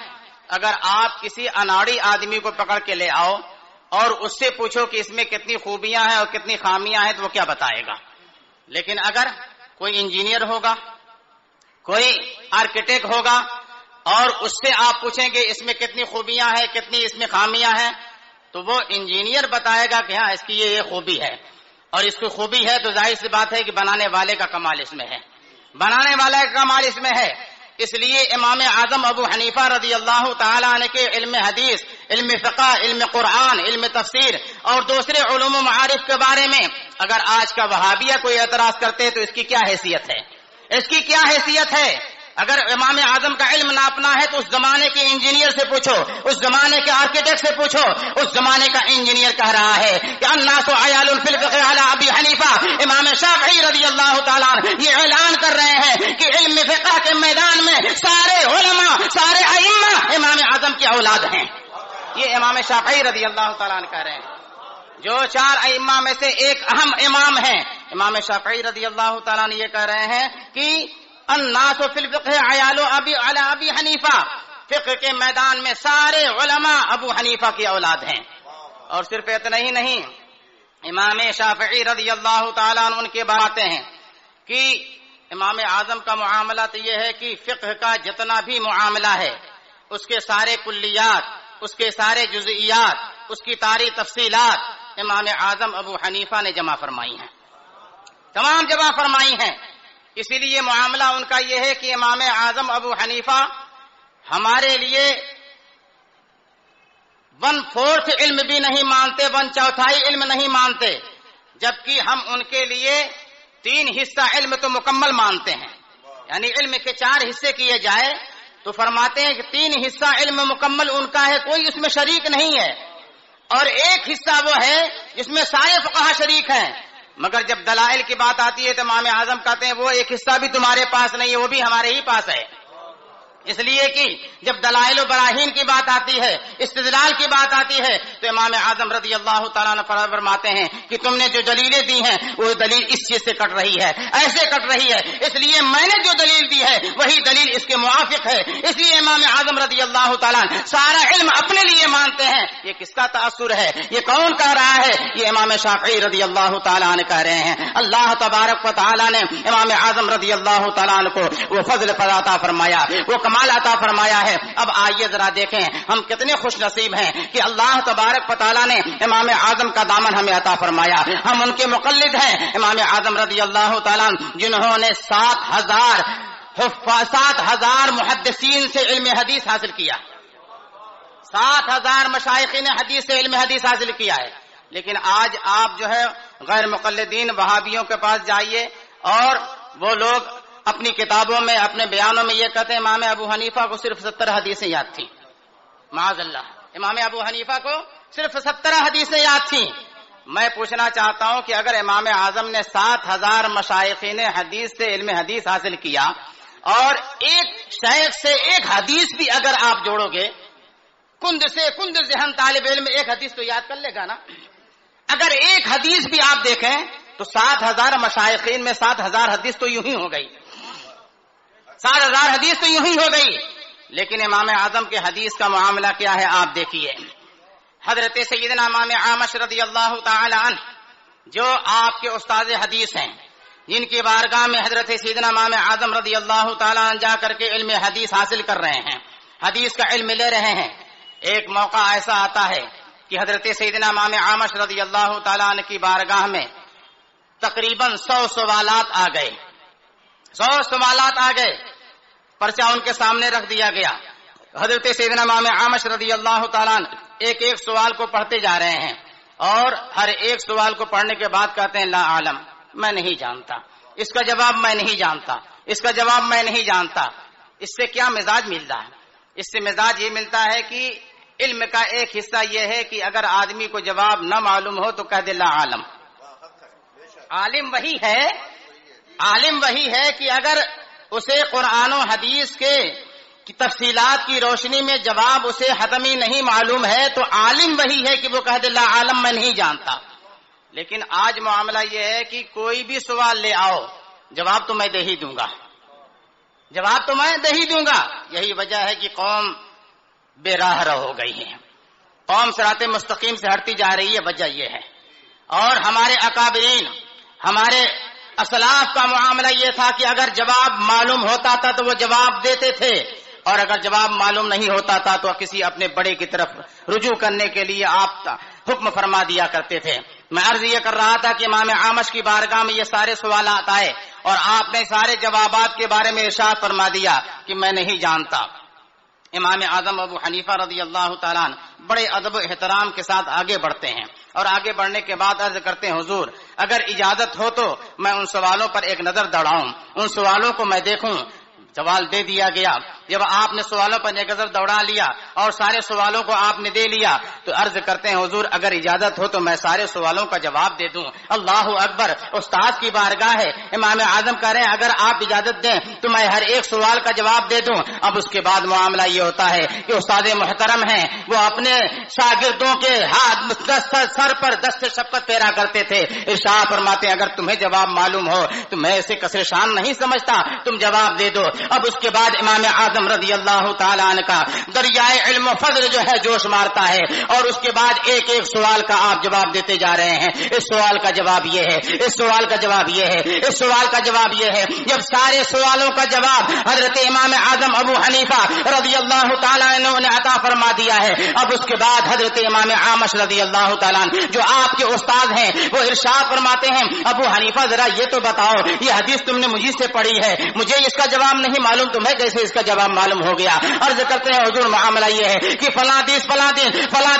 اگر آپ کسی اناڑی آدمی کو پکڑ کے لے آؤ اور اس سے پوچھو کہ اس میں کتنی خوبیاں ہیں اور کتنی خامیاں ہیں تو وہ کیا بتائے گا۔ لیکن اگر کوئی انجینئر ہوگا، کوئی آرکیٹیکٹ ہوگا اور اس سے آپ پوچھیں کہ اس میں کتنی خوبیاں ہیں، کتنی اس میں خامیاں ہیں، تو وہ انجینئر بتائے گا کہ ہاں اس کی یہ خوبی ہے، اور اس کی خوبی ہے تو ظاہر سی بات ہے کہ بنانے والے کا کمال اس میں ہے، بنانے والے کا کمال اس میں ہے۔ اس لیے امام اعظم ابو حنیفہ رضی اللہ تعالیٰ عنہ کے علم حدیث، علم فقہ، علم قرآن، علم تفسیر اور دوسرے علوم و معارف کے بارے میں اگر آج کا وہابیہ کوئی اعتراض کرتے تو اس کی کیا حیثیت ہے، اس کی کیا حیثیت ہے۔ اگر امام اعظم کا علم ناپنا ہے تو اس زمانے کے انجینئر سے پوچھو، اس زمانے کے آرکیٹیکٹ سے پوچھو۔ اس زمانے کا انجینئر کہہ رہا ہے کہ الناس عیال فی الفقہ علی ابی حنیفہ، امام شافعی رضی اللہ تعالیٰ یہ اعلان کر رہے ہیں کہ علم فقہ کے میدان میں سارے علماء، سارے ائمہ امام اعظم کی اولاد ہیں۔ یہ امام شافعی رضی اللہ تعالیٰ کہہ رہے ہیں، جو چار ائمہ میں سے ایک اہم امام ہیں۔ امام شافعی رضی اللہ تعالیٰ یہ کہہ رہے ہیں کہ الناس فی الفقہ عیال ابی علی ابی حنیفہ، فقہ کے میدان میں سارے علماء ابو حنیفہ کی اولاد ہیں۔ اور صرف اتنا ہی نہیں، امام شافعی رضی اللہ تعالیٰ عنہ ان کے باتیں ہیں کہ امام اعظم کا معاملہ تو یہ ہے کہ فقہ کا جتنا بھی معاملہ ہے اس کے سارے کلیات، اس کے سارے جزئیات، اس کی ساری تفصیلات امام اعظم ابو حنیفہ نے جمع فرمائی ہیں، تمام جمع فرمائی ہیں۔ اسی لیے معاملہ ان کا یہ ہے کہ امام اعظم ابو حنیفہ ہمارے لیے 1/4 علم بھی نہیں مانتے، 1/4 علم نہیں مانتے، جبکہ ہم ان کے لیے 3 حصہ علم تو مکمل مانتے ہیں۔ یعنی علم کے 4 حصے کیے جائے تو فرماتے ہیں کہ 3 حصہ علم مکمل ان کا ہے، کوئی اس میں شریک نہیں ہے، اور 1 حصہ وہ ہے جس میں سارے فقہا شریک ہیں۔ مگر جب دلائل کی بات آتی ہے تو امام اعظم کہتے ہیں وہ 1 حصہ بھی تمہارے پاس نہیں ہے، وہ بھی ہمارے ہی پاس ہے۔ اس لیے کہ جب دلائل و براہین کی بات آتی ہے، استدلال کی بات آتی ہے، تو امام اعظم رضی اللہ تعالیٰ عنہ فرماتے ہیں کہ تم نے جو دلیلیں دی ہیں وہ دلیل اس چیز سے کٹ رہی ہے، ایسے کٹ رہی ہے، اس لیے میں نے جو دلیل دی ہے وہی دلیل اس کے موافق ہے۔ اس لیے امام اعظم رضی اللہ تعالیٰ عنہ سارا علم اپنے لیے مانتے ہیں۔ یہ کس کا تاثر ہے؟ یہ کون کہہ رہا ہے؟ یہ امام شافعی رضی اللہ تعالیٰ عنہ کہہ رہے ہیں۔ اللہ تبارک و تعالیٰ نے امام اعظم رضی اللہ تعالیٰ عنہ کو وہ فضل عطا فرمایا، وہ کمال عطا فرمایا ہے. اب آئیے ذرا دیکھیں ہم کتنے خوش نصیب ہیں کہ اللہ تبارک و تعالیٰ نے امام اعظم کا دامن ہمیں عطا فرمایا. ہم ان کے مقلد ہیں امام اعظم رضی اللہ تعالیٰ جنہوں نے 7,000 محدثین سے علم حدیث حاصل کیا. 7,000 مشائخین حدیث سے علم حدیث حاصل کیا ہے. لیکن آج آپ جو ہے غیر مقلدین وہابیوں کے پاس جائیے اور وہ لوگ اپنی کتابوں میں اپنے بیانوں میں یہ کہتے ہیں امام ابو حنیفہ کو صرف 70 حدیثیں یاد تھیں. معاذ اللہ، امام ابو حنیفہ کو صرف 70 حدیثیں یاد تھیں. میں پوچھنا چاہتا ہوں کہ اگر امام اعظم نے 7,000 مشائخین حدیث سے علم حدیث حاصل کیا اور ایک شیخ سے ایک حدیث بھی اگر آپ جوڑو گے، کند ذہن طالب علم ایک حدیث تو یاد کر لے گا نا. اگر ایک حدیث بھی آپ دیکھیں تو 7,000 مشائخین میں 7,000 حدیث تو یوں ہی ہو گئی. 7,000 حدیث تو یوں ہی ہو گئی. لیکن امام اعظم کے حدیث کا معاملہ کیا ہے آپ دیکھیے. حضرت سیدنا امام عامش رضی اللہ تعالی عنہ جو آپ کے استاد حدیث ہیں، جن کی بارگاہ میں حضرت سیدنا امام اعظم رضی اللہ تعالی عنہ جا کر کے علم حدیث حاصل کر رہے ہیں، حدیث کا علم لے رہے ہیں. ایک موقع ایسا آتا ہے کہ حضرت سیدنا امام عامش رضی اللہ تعالی عنہ کی بارگاہ میں تقریباً 100 سوالات آ گئے. 100 سوالات آ گئے. پرچہ ان کے سامنے رکھ دیا گیا. حضرت سیدنا امام عامش رضی اللہ تعالیٰ عنہ ایک ایک سوال کو پڑھتے جا رہے ہیں اور ہر ایک سوال کو پڑھنے کے بعد کہتے ہیں لا عالم، میں نہیں جانتا، اس کا جواب میں نہیں جانتا، اس کا جواب میں نہیں جانتا. اس سے کیا مزاج ملتا ہے؟ اس سے مزاج یہ ملتا ہے کہ علم کا ایک حصہ یہ ہے کہ اگر آدمی کو جواب نہ معلوم ہو تو کہہ دے لا عالم. عالم وہی ہے کہ اگر اسے قرآن و حدیث کے تفصیلات کی روشنی میں جواب اسے حتمی نہیں معلوم ہے تو عالم وہی ہے کہ وہ کہہ دے لا عالم میں نہیں جانتا. لیکن آج معاملہ یہ ہے کہ کوئی بھی سوال لے آؤ، جواب تو میں دے ہی دوں گا. یہی وجہ ہے کہ قوم بے راہ ہو گئی ہے، قوم صراط مستقیم سے ہٹتی جا رہی ہے. وجہ یہ ہے. اور ہمارے اکابرین، ہمارے اسلاف کا معاملہ یہ تھا کہ اگر جواب معلوم ہوتا تھا تو وہ جواب دیتے تھے، اور اگر جواب معلوم نہیں ہوتا تھا تو کسی اپنے بڑے کی طرف رجوع کرنے کے لیے آپ حکم فرما دیا کرتے تھے. میں عرض یہ کر رہا تھا کہ امام عامش کی بارگاہ میں یہ سارے سوالات آئے اور آپ نے سارے جوابات کے بارے میں ارشاد فرما دیا کہ میں نہیں جانتا. امام اعظم ابو حنیفہ رضی اللہ تعالیٰ عنہ بڑے ادب و احترام کے ساتھ آگے بڑھتے ہیں اور آگے بڑھنے کے بعد عرض کرتے ہیں حضور اگر اجازت ہو تو میں ان سوالوں پر ایک نظر دوڑاؤں، ان سوالوں کو میں دیکھوں. سوال دے دیا گیا. جب آپ نے سوالوں پر ایک نظر دوڑا لیا اور سارے سوالوں کو آپ نے دے لیا تو عرض کرتے ہیں حضور اگر اجازت ہو تو میں سارے سوالوں کا جواب دے دوں. اللہ اکبر، استاد کی بارگاہ ہے. امام اعظم کہہ رہے ہیں اگر آپ اجازت دیں تو میں ہر ایک سوال کا جواب دے دوں. اب اس کے بعد معاملہ یہ ہوتا ہے کہ استاد محترم ہیں، وہ اپنے شاگردوں کے ہاتھ سر پر دست شفقت پیرا کرتے تھے. ارشاد فرماتے ہیں اگر تمہیں جواب معلوم ہو تو میں اسے کسر شان نہیں سمجھتا، تم جواب دے دو. اب اس کے بعد امام اعظم رضی اللہ تعالیٰ عنہ کا دریائے علم و فضل جو ہے جوش مارتا ہے اور اس کے بعد ایک ایک سوال کا آپ جواب دیتے جا رہے ہیں. اس سوال کا جواب یہ ہے، اس سوال کا جواب یہ ہے، اس سوال کا جواب یہ ہے. جب سارے سوالوں کا جواب حضرت امام اعظم ابو حنیفہ رضی اللہ تعالیٰ عنہ نے عطا فرما دیا ہے، اب اس کے بعد حضرت امام عامش رضی اللہ تعالیٰ عنہ جو آپ کے استاد ہیں وہ ارشاد فرماتے ہیں ابو حنیفہ ذرا یہ تو بتاؤ یہ حدیث تم نے مجھ سے پڑھی ہے، مجھے اس کا جواب نہیں معلوم، تمہیں کیسے اس کا جواب معلوم ہو گیا؟ عرض کرتے ہیں حضور معاملہ یہ ہے کہ فلاں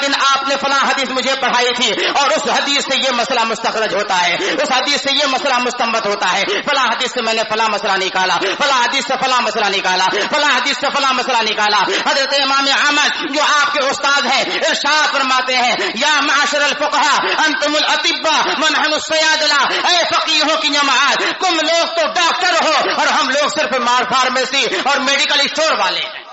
دن آپ نے فلاں حدیث مجھے پڑھائی تھی اور اس حدیث سے یہ مسئلہ مستخرج ہوتا ہے، اس حدیث سے یہ مسئلہ مستنبط ہوتا ہے، فلاں حدیث سے میں نے فلاں مسئلہ نکالا، فلاں حدیث سے فلاں مسئلہ نکالا، فلاں حدیث سے فلاں مسئلہ نکالا. حضرت امام احمد جو آپ کے استاد ہیں ارشاد فرماتے ہیں یا معاشر الفقہاء انتم الاطباء ونحن الصیادلہ، اے فقیہوں کی جماعت تم لوگ تو ڈاکٹر ہو اور ہم لوگ صرف فارمیسی اور میڈیکل اسٹور والے ہیں.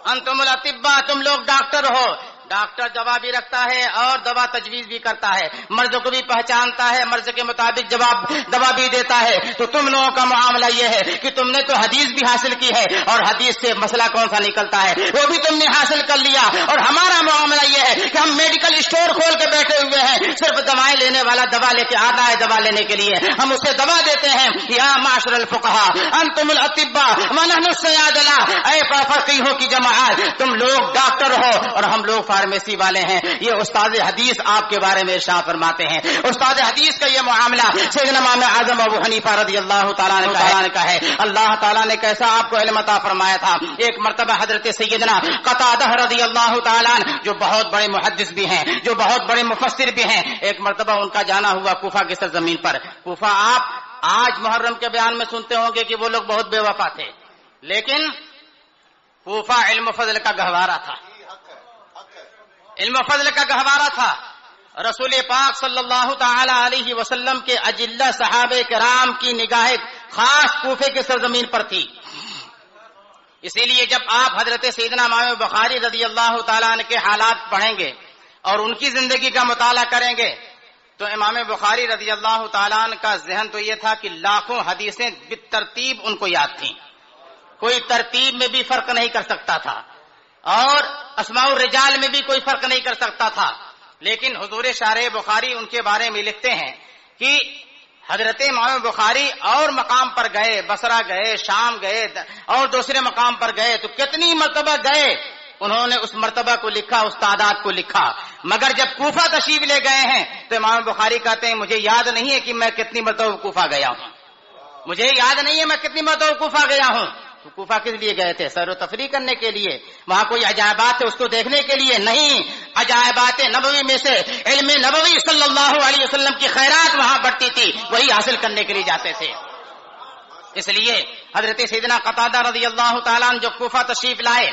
انتم الاطباء، تم لوگ ڈاکٹر ہو، ڈاکٹر دوا بھی رکھتا ہے اور دوا تجویز بھی کرتا ہے، مرض کو بھی پہچانتا ہے، مرض کے مطابق دوا بھی دیتا ہے. تو تم لوگوں کا معاملہ یہ ہے کہ تم نے تو حدیث بھی حاصل کی ہے اور حدیث سے مسئلہ کون سا نکلتا ہے وہ بھی تم نے حاصل کر لیا. اور ہمارا معاملہ یہ ہے کہ ہم میڈیکل اسٹور کھول کے بیٹھے ہوئے ہیں، صرف دوائیں لینے والا دوا لے کے آتا ہے دوا لینے کے لیے، ہم اسے دوا دیتے ہیں. یا معاشر الفقہاء انتم الاطباء ونحن الصیادلہ، اے فقیہوں کی جماعت، تم لوگ ڈاکٹر ہو اور ہم لوگ فارمیسی والے ہیں. یہ استاد حدیث آپ کے بارے میں ارشاد فرماتے ہیں. استاد حدیث کا یہ معاملہ سیدنا امام اعظم ابو حنیفہ رضی اللہ تعالیٰ نے کا ہے. اللہ تعالیٰ نے کیسا آپ کو علم عطا فرمایا تھا. ایک مرتبہ حضرت سیدنا قتادہ رضی اللہ تعالیٰ جو بہت بڑے محدث بھی ہیں، جو بہت بڑے مفسر بھی ہیں، ایک مرتبہ ان کا جانا ہوا کوفہ کی سرزمین پر. کوفہ آپ آج محرم کے بیان میں سنتے ہوں گے کہ وہ لوگ بہت بے وفا تھے، لیکن کوفہ علم و فضل کا گہوارہ تھا، علم و فضل کا گہوارہ تھا. رسول پاک صلی اللہ تعالی علیہ وسلم کے اجلہ صحابہ کرام کی نگاہ خاص کوفے کی سرزمین پر تھی. اسی لیے جب آپ حضرت سیدنا امام بخاری رضی اللہ تعالیٰ عنہ کے حالات پڑھیں گے اور ان کی زندگی کا مطالعہ کریں گے تو امام بخاری رضی اللہ تعالیٰ عنہ کا ذہن تو یہ تھا کہ لاکھوں حدیثیں بالترتیب ان کو یاد تھیں، کوئی ترتیب میں بھی فرق نہیں کر سکتا تھا اور اسماء الرجال میں بھی کوئی فرق نہیں کر سکتا تھا. لیکن حضور شارح بخاری ان کے بارے میں لکھتے ہیں کہ حضرت امام بخاری اور مقام پر گئے، بصرہ گئے، شام گئے اور دوسرے مقام پر گئے تو کتنی مرتبہ گئے، انہوں نے اس مرتبہ کو لکھا، استادات کو لکھا. مگر جب کوفہ تشریف لے گئے ہیں تو امام بخاری کہتے ہیں مجھے یاد نہیں ہے کہ میں کتنی مرتبہ کوفہ گیا ہوں، مجھے یاد نہیں ہے میں کتنی مرتبہ کوفہ گیا ہوں. تو کوفہ کس لیے گئے تھے؟ سیر و تفریح کرنے کے لیے، وہاں کوئی عجائبات ہے اس کو دیکھنے کے لیے نہیں. عجائبات نبوی میں سے علم نبوی صلی اللہ علیہ وسلم کی خیرات وہاں بڑھتی تھی، وہی حاصل کرنے کے لیے جاتے تھے. اس لیے حضرت سیدنا قتادہ رضی اللہ تعالیٰ عنہ جو کوفہ تشریف لائے،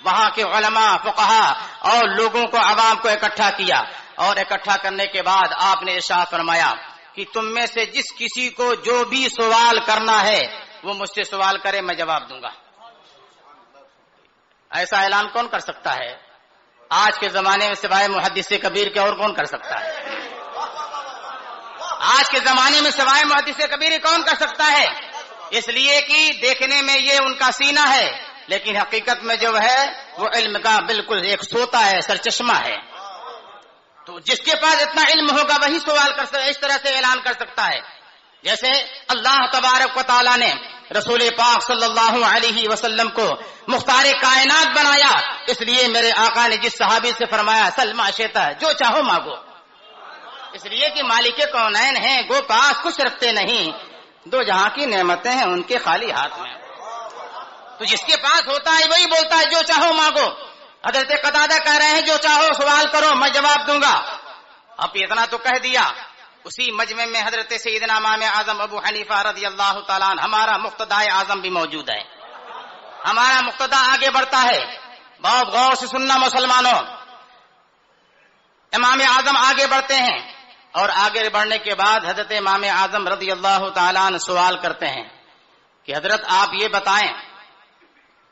وہاں کے علماء فقہاء اور لوگوں کو، عوام کو اکٹھا کیا اور اکٹھا کرنے کے بعد آپ نے ارشاد فرمایا کہ تم میں سے جس کسی کو جو بھی سوال کرنا ہے وہ مجھ سے سوال کرے، میں جواب دوں گا. ایسا اعلان کون کر سکتا ہے؟ آج کے زمانے میں سوائے محدث کبیر کے اور کون کر سکتا ہے؟ آج کے زمانے میں سوائے محدث کبیر کون کر سکتا ہے؟ اس لیے کہ دیکھنے میں یہ ان کا سینہ ہے، لیکن حقیقت میں جو ہے وہ علم کا بالکل ایک سوتا ہے، سرچشمہ ہے. تو جس کے پاس اتنا علم ہوگا وہی سوال کر سکتا ہے، اس طرح سے اعلان کر سکتا ہے. جیسے اللہ تبارک و تعالیٰ نے رسول پاک صلی اللہ علیہ وسلم کو مختار کائنات بنایا، اس لیے میرے آقا نے جس صحابی سے فرمایا سل ما شئت، جو چاہو مانگو، اس لیے کہ مالک کونین ہیں، گو پاس کچھ رکھتے نہیں، دو جہاں کی نعمتیں ہیں ان کے خالی ہاتھ میں. تو جس کے پاس ہوتا ہے وہی بولتا ہے جو چاہو مانگو. حضرت قتادہ کہہ رہے ہیں جو چاہو سوال کرو میں جواب دوں گا. اب اتنا تو کہہ دیا. اسی مجمع میں حضرت سیدنا امام اعظم ابو حنیفہ رضی اللہ تعالیٰ عنہ، ہمارا مقتدی اعظم بھی موجود ہے. ہمارا مقتدی آگے بڑھتا ہے. بہت غور سے سننا مسلمانوں، امام اعظم آگے بڑھتے ہیں اور آگے بڑھنے کے بعد حضرت امام اعظم رضی اللہ تعالیٰ عنہ سوال کرتے ہیں کہ حضرت آپ یہ بتائیں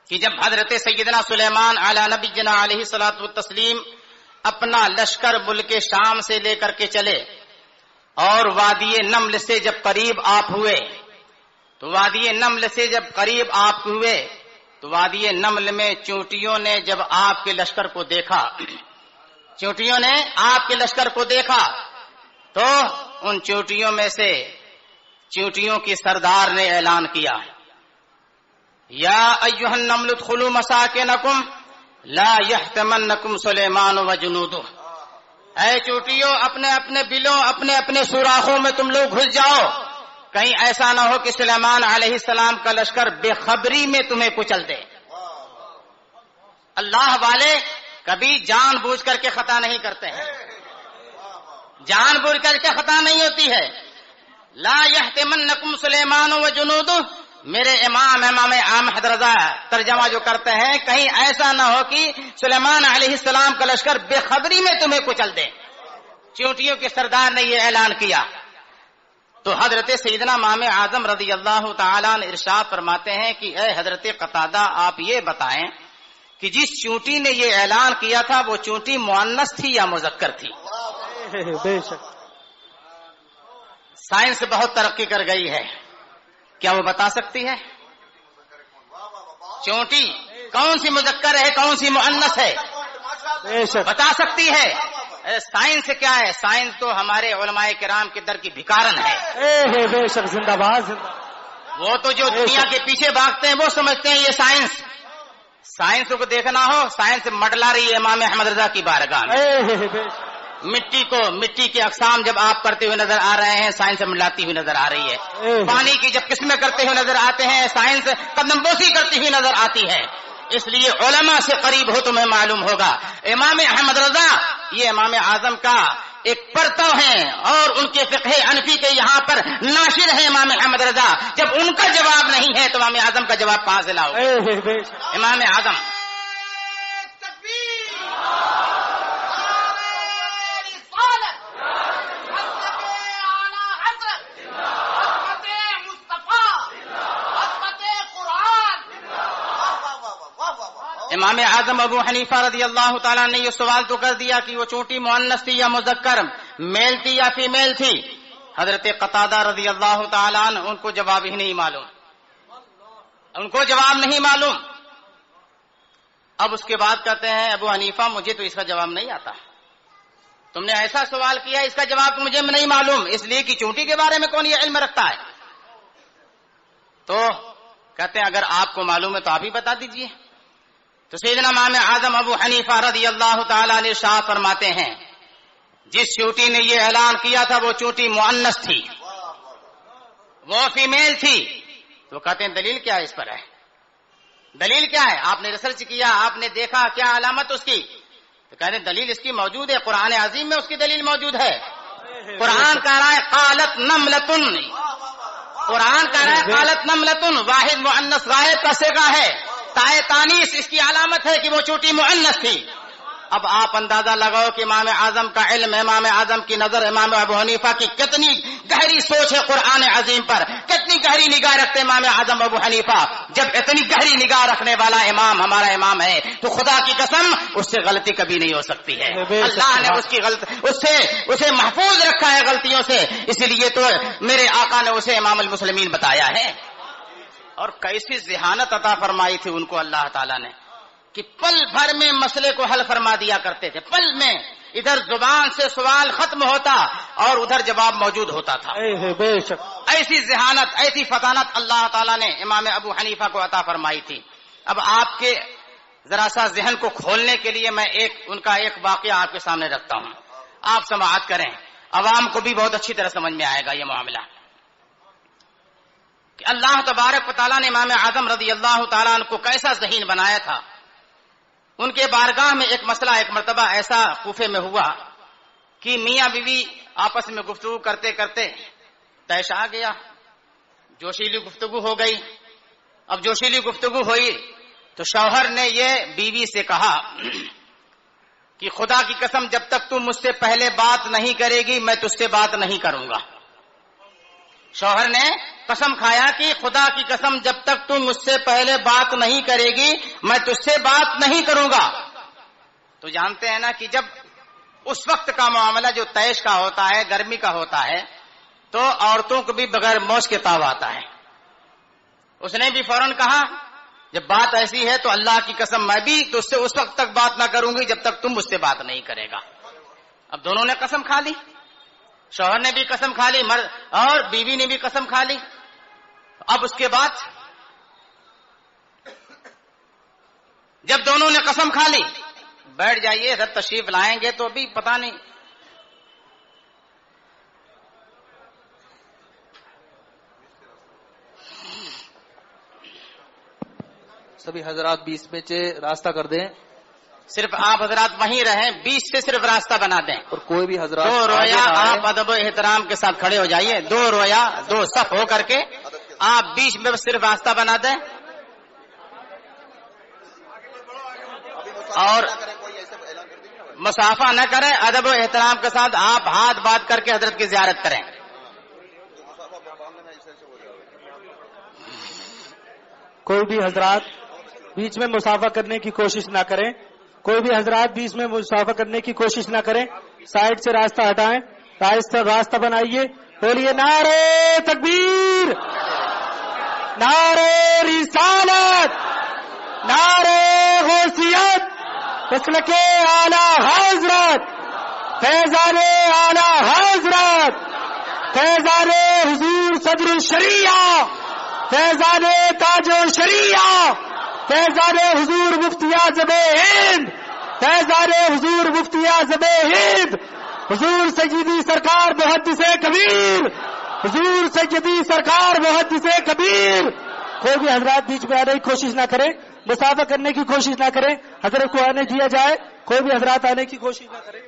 کہ جب حضرت سیدنا سلیمان علی نبینا علیہ الصلوۃ والتسلیم اپنا لشکر ملک شام سے لے کر کے چلے اور وادی نمل سے جب قریب آپ ہوئے تو وادی نمل سے جب قریب آپ ہوئے تو وادی نمل میں چونٹیوں نے جب آپ کے لشکر کو دیکھا، چونٹیوں نے آپ کے لشکر کو دیکھا تو ان چونٹیوں میں سے چونٹیوں کی سردار نے اعلان کیا یا ایھا النمل ادخلوا مساکنکم لا یحطمنکم سلیمان وجنودہ، اے چونٹیوں اپنے اپنے بلوں اپنے اپنے سوراخوں میں تم لوگ گھس جاؤ، کہیں ایسا نہ ہو کہ سلیمان علیہ السلام کا لشکر بے خبری میں تمہیں کچل دے. اللہ والے کبھی جان بوجھ کر کے خطا نہیں کرتے ہیں، جان بوجھ کر کے خطا نہیں ہوتی ہے. لا یحطمنکم سلیمان وجنودہ، میرے امام احمد رضا ترجمہ جو کرتے ہیں کہیں ایسا نہ ہو کہ سلیمان علیہ السلام کا لشکر بے خبری میں تمہیں کچل دے. چونٹیوں کے سردار نے یہ اعلان کیا تو حضرت سیدنا امام اعظم رضی اللہ تعالیٰ عنہ ارشاد فرماتے ہیں کہ اے حضرت قتادہ آپ یہ بتائیں کہ جس چونٹی نے یہ اعلان کیا تھا وہ چونٹی مؤنث تھی یا مذکر تھی؟ بے شک سائنس بہت ترقی کر گئی ہے، کیا وہ بتا سکتی ہے چونٹی کون سی مذکر ہے کون سی مؤنث ہے؟ بے شک بتا سکتی ہے؟ سائنس کیا ہے؟ سائنس تو ہمارے علماء کرام کے در کی بھکارن ہے۔ بے شک زندہ باد زندہ باد۔ وہ تو جو دنیا کے پیچھے بھاگتے ہیں وہ سمجھتے ہیں یہ سائنس۔ سائنس کو دیکھنا ہو، سائنس مڈلا رہی ہے امام احمد رضا کی بارگاہ میں۔ مٹی کے اقسام جب آپ کرتے ہوئے نظر آ رہے ہیں، سائنس ملاتی ہوئی نظر آ رہی ہے۔ پانی کی جب قسمیں کرتے ہوئے نظر آتے ہیں، سائنس قدم بوسی کرتی ہوئی نظر آتی ہے۔ اس لیے علماء سے قریب ہو تمہیں معلوم ہوگا امام احمد رضا یہ امام اعظم کا ایک پرتو ہیں، اور ان کے فقہ حنفی کے یہاں پر ناشر ہے امام احمد رضا۔ جب ان کا جواب نہیں ہے تو امام اعظم کا جواب کہاں سے لاؤ؟ امام اعظم امام اعظم ابو حنیفہ رضی اللہ تعالیٰ نے یہ سوال تو کر دیا کہ وہ چونٹی مؤنث تھی یا مذکر، میل تھی یا فیمیل تھی؟ حضرت قتادہ رضی اللہ تعالیٰ عنہ ان کو جواب ہی نہیں معلوم، ان کو جواب نہیں معلوم۔ اب اس کے بعد کہتے ہیں ابو حنیفہ مجھے تو اس کا جواب نہیں آتا، تم نے ایسا سوال کیا اس کا جواب تو مجھے نہیں معلوم، اس لیے کہ چونٹی کے بارے میں کون یہ علم رکھتا ہے؟ تو کہتے ہیں اگر آپ کو معلوم ہے تو آپ ہی بتا دیجئے۔ تو سیدنا امام اعظم ابو حنیفہ رضی اللہ تعالیٰ نے ارشاد فرماتے ہیں جس چونٹی نے یہ اعلان کیا تھا وہ چونٹی مؤنث تھی، وہ فیمیل تھی۔ تو کہتے ہیں دلیل کیا ہے اس پر ہے؟ دلیل کیا ہے؟ آپ نے ریسرچ کیا، آپ نے دیکھا کیا علامت اس کی؟ تو کہتے ہیں دلیل اس کی موجود ہے، قرآن عظیم میں اس کی دلیل موجود ہے۔ قرآن کہہ رہا ہے قالت نملتن، قرآن کہہ رہا ہے قالت نملتن، واحد مؤنث غائب کا صیغہ ہے، تائے تانیث اس کی علامت ہے کہ وہ چونٹی مؤنث تھی۔ اب آپ اندازہ لگاؤ کہ امام اعظم کا علم، امام اعظم کی نظر، امام ابو حنیفہ کی کتنی گہری سوچ ہے قرآن عظیم پر، کتنی گہری نگاہ رکھتے امام اعظم ابو حنیفہ۔ جب اتنی گہری نگاہ رکھنے والا امام ہمارا امام ہے تو خدا کی قسم اس سے غلطی کبھی نہیں ہو سکتی ہے۔ اللہ نے اسے محفوظ رکھا ہے غلطیوں سے، اسی لیے تو میرے آقا نے اسے امام المسلمین بتایا ہے۔ اور کیسی ذہانت عطا فرمائی تھی ان کو اللہ تعالیٰ نے کہ پل بھر میں مسئلے کو حل فرما دیا کرتے تھے، پل میں ادھر زبان سے سوال ختم ہوتا اور ادھر جواب موجود ہوتا تھا۔ بے شک ایسی ذہانت، ایسی فطانت اللہ تعالیٰ نے امام ابو حنیفہ کو عطا فرمائی تھی۔ اب آپ کے ذرا سا ذہن کو کھولنے کے لیے میں ان کا ایک واقعہ آپ کے سامنے رکھتا ہوں، آپ سماعت کریں، عوام کو بھی بہت اچھی طرح سمجھ میں آئے گا یہ معاملہ کہ اللہ تبارک و تعالیٰ نے امام اعظم رضی اللہ تعالیٰ عنہ کو کیسا ذہین بنایا تھا۔ ان کے بارگاہ میں ایک مسئلہ ایک مرتبہ ایسا کوفے میں ہوا کہ میاں بیوی آپس میں گفتگو کرتے کرتے طیش آ گیا، جوشیلی گفتگو ہو گئی۔ اب جوشیلی گفتگو ہوئی تو شوہر نے یہ بیوی سے کہا کہ خدا کی قسم جب تک تم مجھ سے پہلے بات نہیں کرے گی میں تجھ سے بات نہیں کروں گا۔ شوہر نے قسم کھایا کہ خدا کی قسم جب تک تم مجھ سے پہلے بات نہیں کرے گی میں تجھ سے بات نہیں کروں گا۔ تو جانتے ہیں نا کہ جب اس وقت کا معاملہ جو طیش کا ہوتا ہے، گرمی کا ہوتا ہے، تو عورتوں کو بھی بغیر موج کے تاو آتا ہے۔ اس نے بھی فوراً کہا جب بات ایسی ہے تو اللہ کی قسم میں بھی تجھ سے اس وقت تک بات نہ کروں گی جب تک تم مجھ سے بات نہیں کرے گا۔ اب دونوں نے قسم کھا لی، شوہر نے بھی قسم کھا لی اور بیوی نے بھی قسم کھا لی۔ اب اس کے بعد جب دونوں نے قسم کھا لی، بیٹھ جائیے ادھر تشریف لائیں گے تو ابھی پتہ نہیں۔ سبھی حضرات 20 میں سے راستہ کر دیں، صرف آپ حضرات وہیں رہیں، 20 سے صرف راستہ بنا دیں۔ اور کوئی بھی حضرات دو رویا آپ ادب و احترام کے ساتھ کھڑے ہو جائیے، دو رویا دو صف ہو کر کے آپ 20 میں صرف راستہ بنا دیں اور مسافہ نہ کریں، ادب و احترام کے ساتھ آپ ہاتھ بات کر کے حضرت کی زیارت کریں۔ کوئی بھی حضرات بیچ میں مسافہ کرنے کی کوشش نہ کریں. کوئی بھی حضرات بیچ میں مسافہ کرنے کی کوشش نہ کریں. سائڈ سے راستہ ہٹائیں, راستہ بنائیے. بولیے نعرے تکبیر, نعرے رسالت, نعرے غوثیت, مسلک اعلی حضرت, فیضان اعلی حضرت, فیضان حضور صدر الشریعہ, فیضان تاج الشریعہ, فیضان حضور مفتی اعظم ہند, فیضان حضور مفتی اعظم ہند, حضور سیدی سرکار محدث کبیر, حضور سیدی سرکار محدث کبیر. کوئی بھی حضرات بیچ میں آنے کی کوشش نہ کریں, مسافہ کرنے کی کوشش نہ کریں, حضرت کو آنے دیا جائے. کوئی بھی حضرات آنے کی کوشش نہ کریں,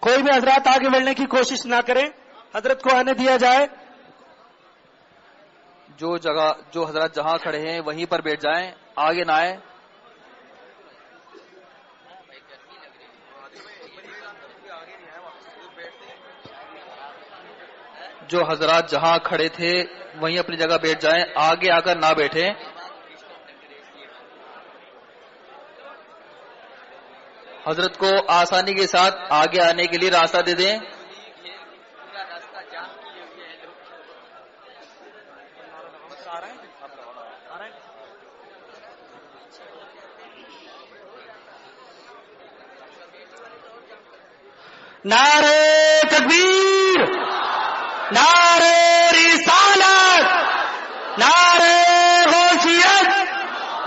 کوئی بھی حضرات آگے بڑھنے کی کوشش نہ کریں, حضرت کو آنے دیا جائے. جو حضرات جہاں کھڑے ہیں وہیں پر بیٹھ جائیں, آگے نہ آئیں. جو حضرات جہاں کھڑے تھے وہیں اپنی جگہ بیٹھ جائیں, آگے آ کر نہ بیٹھیں. حضرت کو آسانی کے ساتھ آگے آنے کے لیے راستہ دے دیں. نعرے تکبیر, نعرے رسالت, نعرے غوثیت,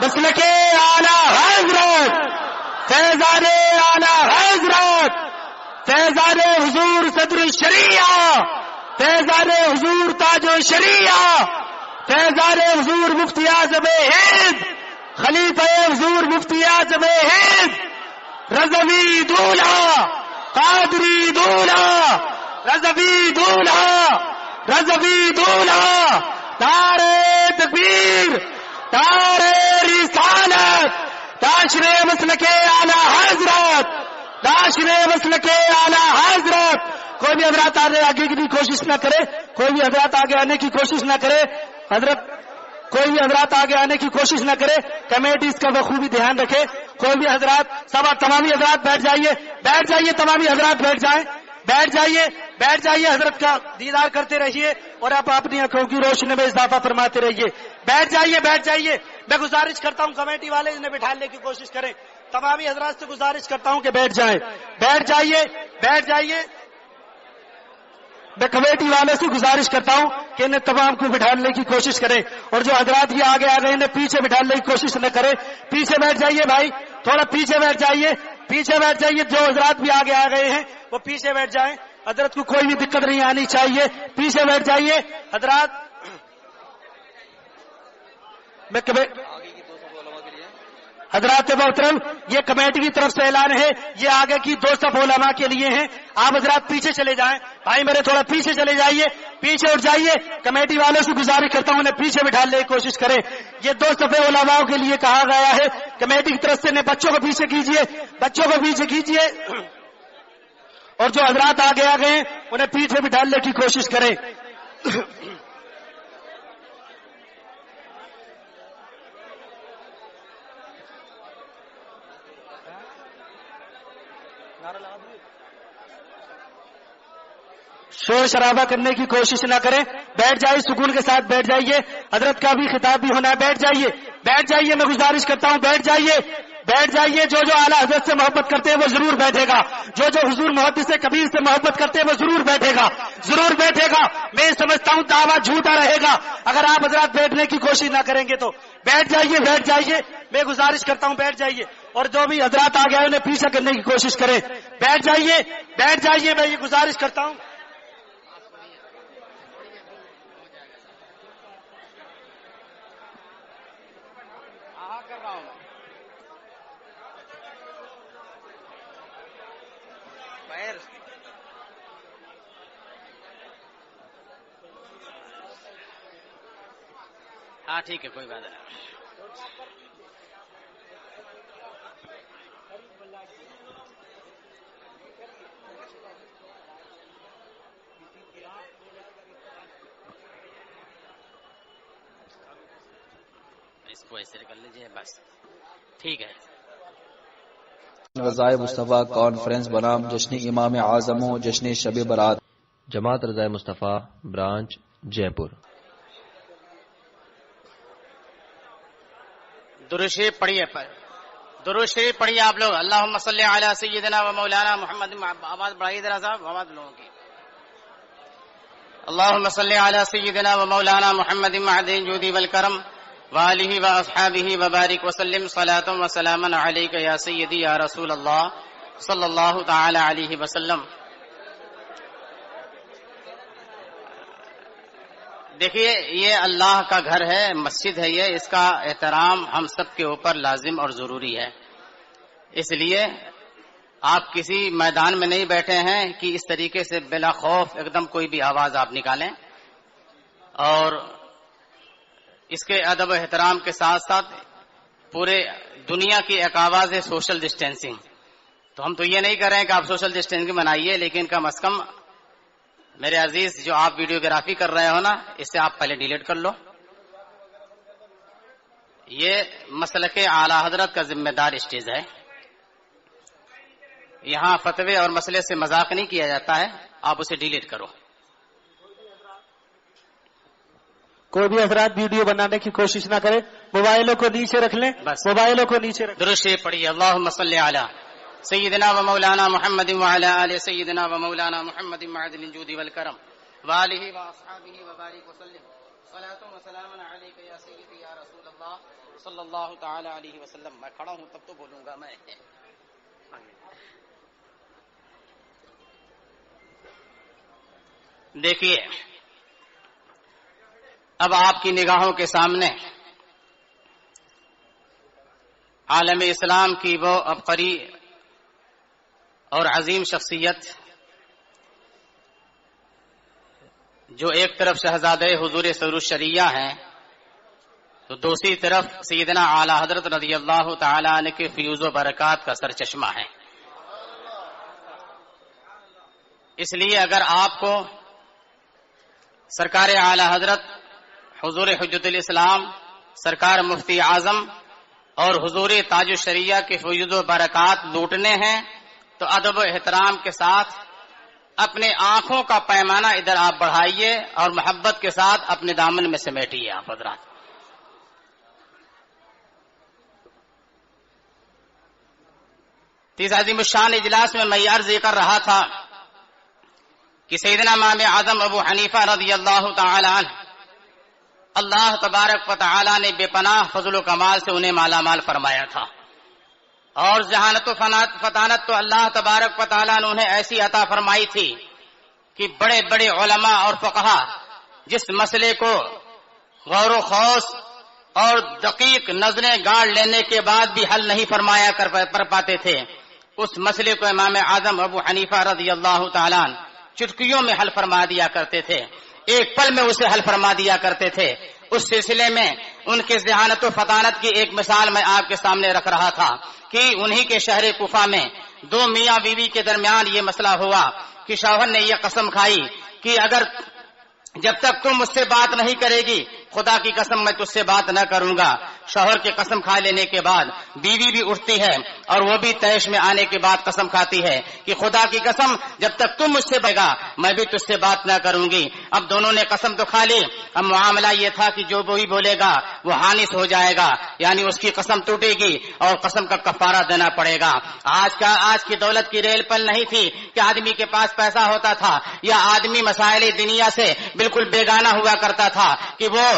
مسلک اعلی حضرت, فیضان اعلی حضرت, فیضان حضور صدر الشریعہ, فیضان حضور تاج الشریعہ, فیضان حضور مفتی اعظم ہند, خلیفہ حضور مفتی اعظم ہند, رضوی دولہا, قادری دولہا, رضوی دولہا, رضوی دولہا. نعرے تکبیر, نعرے رسالت, ناشر مسلک اعلی حضرت, ناشر مسلک اعلی حضرت. کوئی بھی حضرات آگے کی کوشش نہ کرے, کوئی بھی حضرات آگے آنے کی کوشش نہ کرے. حضرت کوئی بھی حضرات آگے آنے کی کوشش نہ کرے. کمیٹی اس کا بخوبی دھیان رکھے. کوئی بھی حضرات, تمامی حضرات بیٹھ جائیے, بیٹھ جائیے, تمامی حضرات بیٹھ جائیں, بیٹھ جائیے, بیٹھ جائیے. حضرت کا دیدار کرتے رہیے اور آپ اپنی آنکھوں کی روشنی میں اضافہ فرماتے رہیے. بیٹھ جائیے, بیٹھ جائیے. میں گزارش کرتا ہوں کمیٹی والے انہیں بٹھانے کی کوشش کریں. تمامی حضرات سے گزارش کرتا ہوں کہ بیٹھ جائیں, بیٹھ جائیے, بیٹھ جائیے. میں کمیٹی والے سے گزارش کرتا ہوں کہ انہیں تمام کو بٹھانے کی کوشش کریں, اور جو حضرات یہ آگے آ گئے انہیں پیچھے بٹھانے کی کوشش نہ کریں. پیچھے بیٹھ جائیے بھائی, تھوڑا پیچھے بیٹھ جائیے, پیچھے بیٹھ جائیے. جو حضرات بھی آگے آ گئے ہیں وہ پیچھے بیٹھ جائیں. حضرت کو کوئی بھی دقت نہیں آنی چاہیے, پیچھے بیٹھ جائیے حضرات. میں حضرات محترم, یہ کمیٹی کی طرف سے اعلان ہے, یہ آگے کی 2 صف علماء کے لیے ہیں. آپ حضرات پیچھے چلے جائیں, بھائی میرے تھوڑا پیچھے چلے جائیے, پیچھے اٹھ جائیے. کمیٹی والوں سے گزارش کرتا ہوں انہیں پیچھے بٹھانے کی کوشش کریں. یہ 2 صفحے علماء کے لیے کہا گیا ہے. کمیٹی کی طرف سے انہیں بچوں کو پیچھے کیجیے, بچوں کو پیچھے کیجیے, اور جو حضرات آگے آ گئے انہیں پیچھے بٹھانے کی کوشش کریں. شور شرابہ کرنے کی کوشش نہ کریں, بیٹھ جائیے, سکون کے ساتھ بیٹھ جائیے. حضرت کا بھی خطاب بھی ہونا ہے, بیٹھ جائیے, بیٹھ جائیے. میں گزارش کرتا ہوں بیٹھ جائیے, بیٹھ جائیے. جو اعلیٰ حضرت سے محبت کرتے ہیں وہ ضرور بیٹھے گا, جو حضور محدث کبیر سے محبت کرتے ہیں وہ ضرور بیٹھے گا, ضرور بیٹھے گا. میں سمجھتا ہوں دعویٰ جھوٹا رہے گا اگر آپ حضرات بیٹھنے کی کوشش نہ کریں گے. تو بیٹھ جائیے, بیٹھ جائیے. میں گزارش کرتا ہوں بیٹھ جائیے, اور جو بھی حضرات آ گئے انہیں پیچھے کرنے کی کوشش کریں. بیٹھ جائیے, بیٹھ جائیے. میں یہ گزارش کرتا ہوں. ہاں ٹھیک ہے, کوئی بات نہیں. کو ایسے کر لیجیے بس ٹھیک ہے. رضائے مصطفیٰ کانفرنس بنام جشن امام اعظم و جشن شب برات. جماعت رضائے مصطفیٰ برانچ جے پور. درود شریف پڑھیے آپ لوگ. اللہم صلی علی سیدنا و مولانا محمد. آواز بڑھائیے ذرا صاحب, آواز لوگوں کی. اللہم صلی علی سیدنا و مولانا محمد معدن الجود والکرم وآلہ و اصحابہ وبارک وسلم صلاۃ و سلاما علیک یا سیدی یا رسول اللہ صلی اللہ تعالی علیہ وسلم. دیکھیے یہ اللہ کا گھر ہے, مسجد ہے یہ, اس کا احترام ہم سب کے اوپر لازم اور ضروری ہے. اس لیے آپ کسی میدان میں نہیں بیٹھے ہیں کہ اس طریقے سے بلا خوف ایک دم کوئی بھی آواز آپ نکالیں, اور اس کے ادب و احترام کے ساتھ ساتھ پورے دنیا کی ایک آواز ہے سوشل ڈسٹینسنگ. تو ہم تو یہ نہیں کر رہے ہیں کہ آپ سوشل ڈسٹینسنگ بنائیے, لیکن کم از کم میرے عزیز جو آپ ویڈیوگرافی کر رہے ہو نا, اس سے آپ پہلے ڈیلیٹ کر لو. یہ مسلک اعلی حضرت کا ذمہ دار اسٹیج ہے, یہاں فتوے اور مسئلے سے مذاق نہیں کیا جاتا ہے, آپ اسے ڈیلیٹ کرو. کوئی بھی حضرات ویڈیو بنانے کی کوشش نہ کرے, موبائلوں کو نیچے رکھ لیں, بس موبائلوں کو نیچے رکھ. درود شریف پڑھیے. اللہم صلی علی سیدنا و مولانا محمد وعلی آل سیدنا و مولانا محمد معدن الجود والکرم وآلہ و اصحابہ وبارک وسلم صلاۃ و سلام علیک یا سیدی یا رسول اللہ صلی اللہ تعالی علیہ وسلم. میں کھڑا ہوں تب تو بولوں گا میں. دیکھیے اب آپ کی نگاہوں کے سامنے عالم اسلام کی وہ عبقری اور عظیم شخصیت جو ایک طرف شہزادہ حضور سرور الشریعہ ہیں, تو دوسری طرف سیدنا اعلی حضرت رضی اللہ تعالی عنہ کے فیوز و برکات کا سرچشمہ ہے. اس لیے اگر آپ کو سرکار اعلی حضرت حضور حجت الاسلام سرکار مفتی اعظم اور حضور تاج الشریعہ کے فیوز و برکات لوٹنے ہیں تو ادب و احترام کے ساتھ اپنے آنکھوں کا پیمانہ ادھر آپ بڑھائیے اور محبت کے ساتھ اپنے دامن میں سمیٹیے. آپ حضرات تیز عظیم الشان اجلاس میں میں عرض یہ کر رہا تھا کہ سیدنا امام اعظم ابو حنیفہ رضی اللہ تعالی عنہ, اللہ تبارک و تعالی نے بے پناہ فضل و کمال سے انہیں مالا مال فرمایا تھا, اور ذہانت و فطانت تو اللہ تبارک و تعالی نے انہیں ایسی عطا فرمائی تھی کہ بڑے بڑے علماء اور فقہا جس مسئلے کو غور و خوض اور دقیق نظریں گاڑ لینے کے بعد بھی حل نہیں فرمایا کر پاتے تھے, اس مسئلے کو امام اعظم ابو حنیفہ رضی اللہ تعالی عنہ چٹکیوں میں حل فرما دیا کرتے تھے, ایک پل میں اسے حل فرما دیا کرتے تھے. اس سلسلے میں ان کے ذہانت و فطانت کی ایک مثال میں آپ کے سامنے رکھ رہا تھا کہ انہی کے شہر کوفہ میں دو میاں بیوی کے درمیان یہ مسئلہ ہوا کہ شوہر نے یہ قسم کھائی کہ اگر جب تک تم مجھ سے بات نہیں کرے گی خدا کی قسم میں تجھ سے بات نہ کروں گا. شوہر کی قسم کھا لینے کے بعد بیوی بھی اٹھتی ہے اور وہ بھی تیش میں آنے کے بعد قسم کھاتی ہے کہ خدا کی قسم جب تک تم مجھ سے بولے گا میں بھی تجھ سے بات نہ کروں گی. اب دونوں نے قسم تو کھا لی, اب معاملہ یہ تھا کہ جو وہی بولے گا وہ حانث ہو جائے گا, یعنی اس کی قسم ٹوٹے گی اور قسم کا کفارہ دینا پڑے گا. آج کی دولت کی ریل پل نہیں تھی کہ آدمی کے پاس پیسہ ہوتا تھا یا آدمی مسائل دنیا سے بالکل بیگانہ ہوا کرتا تھا کہ وہ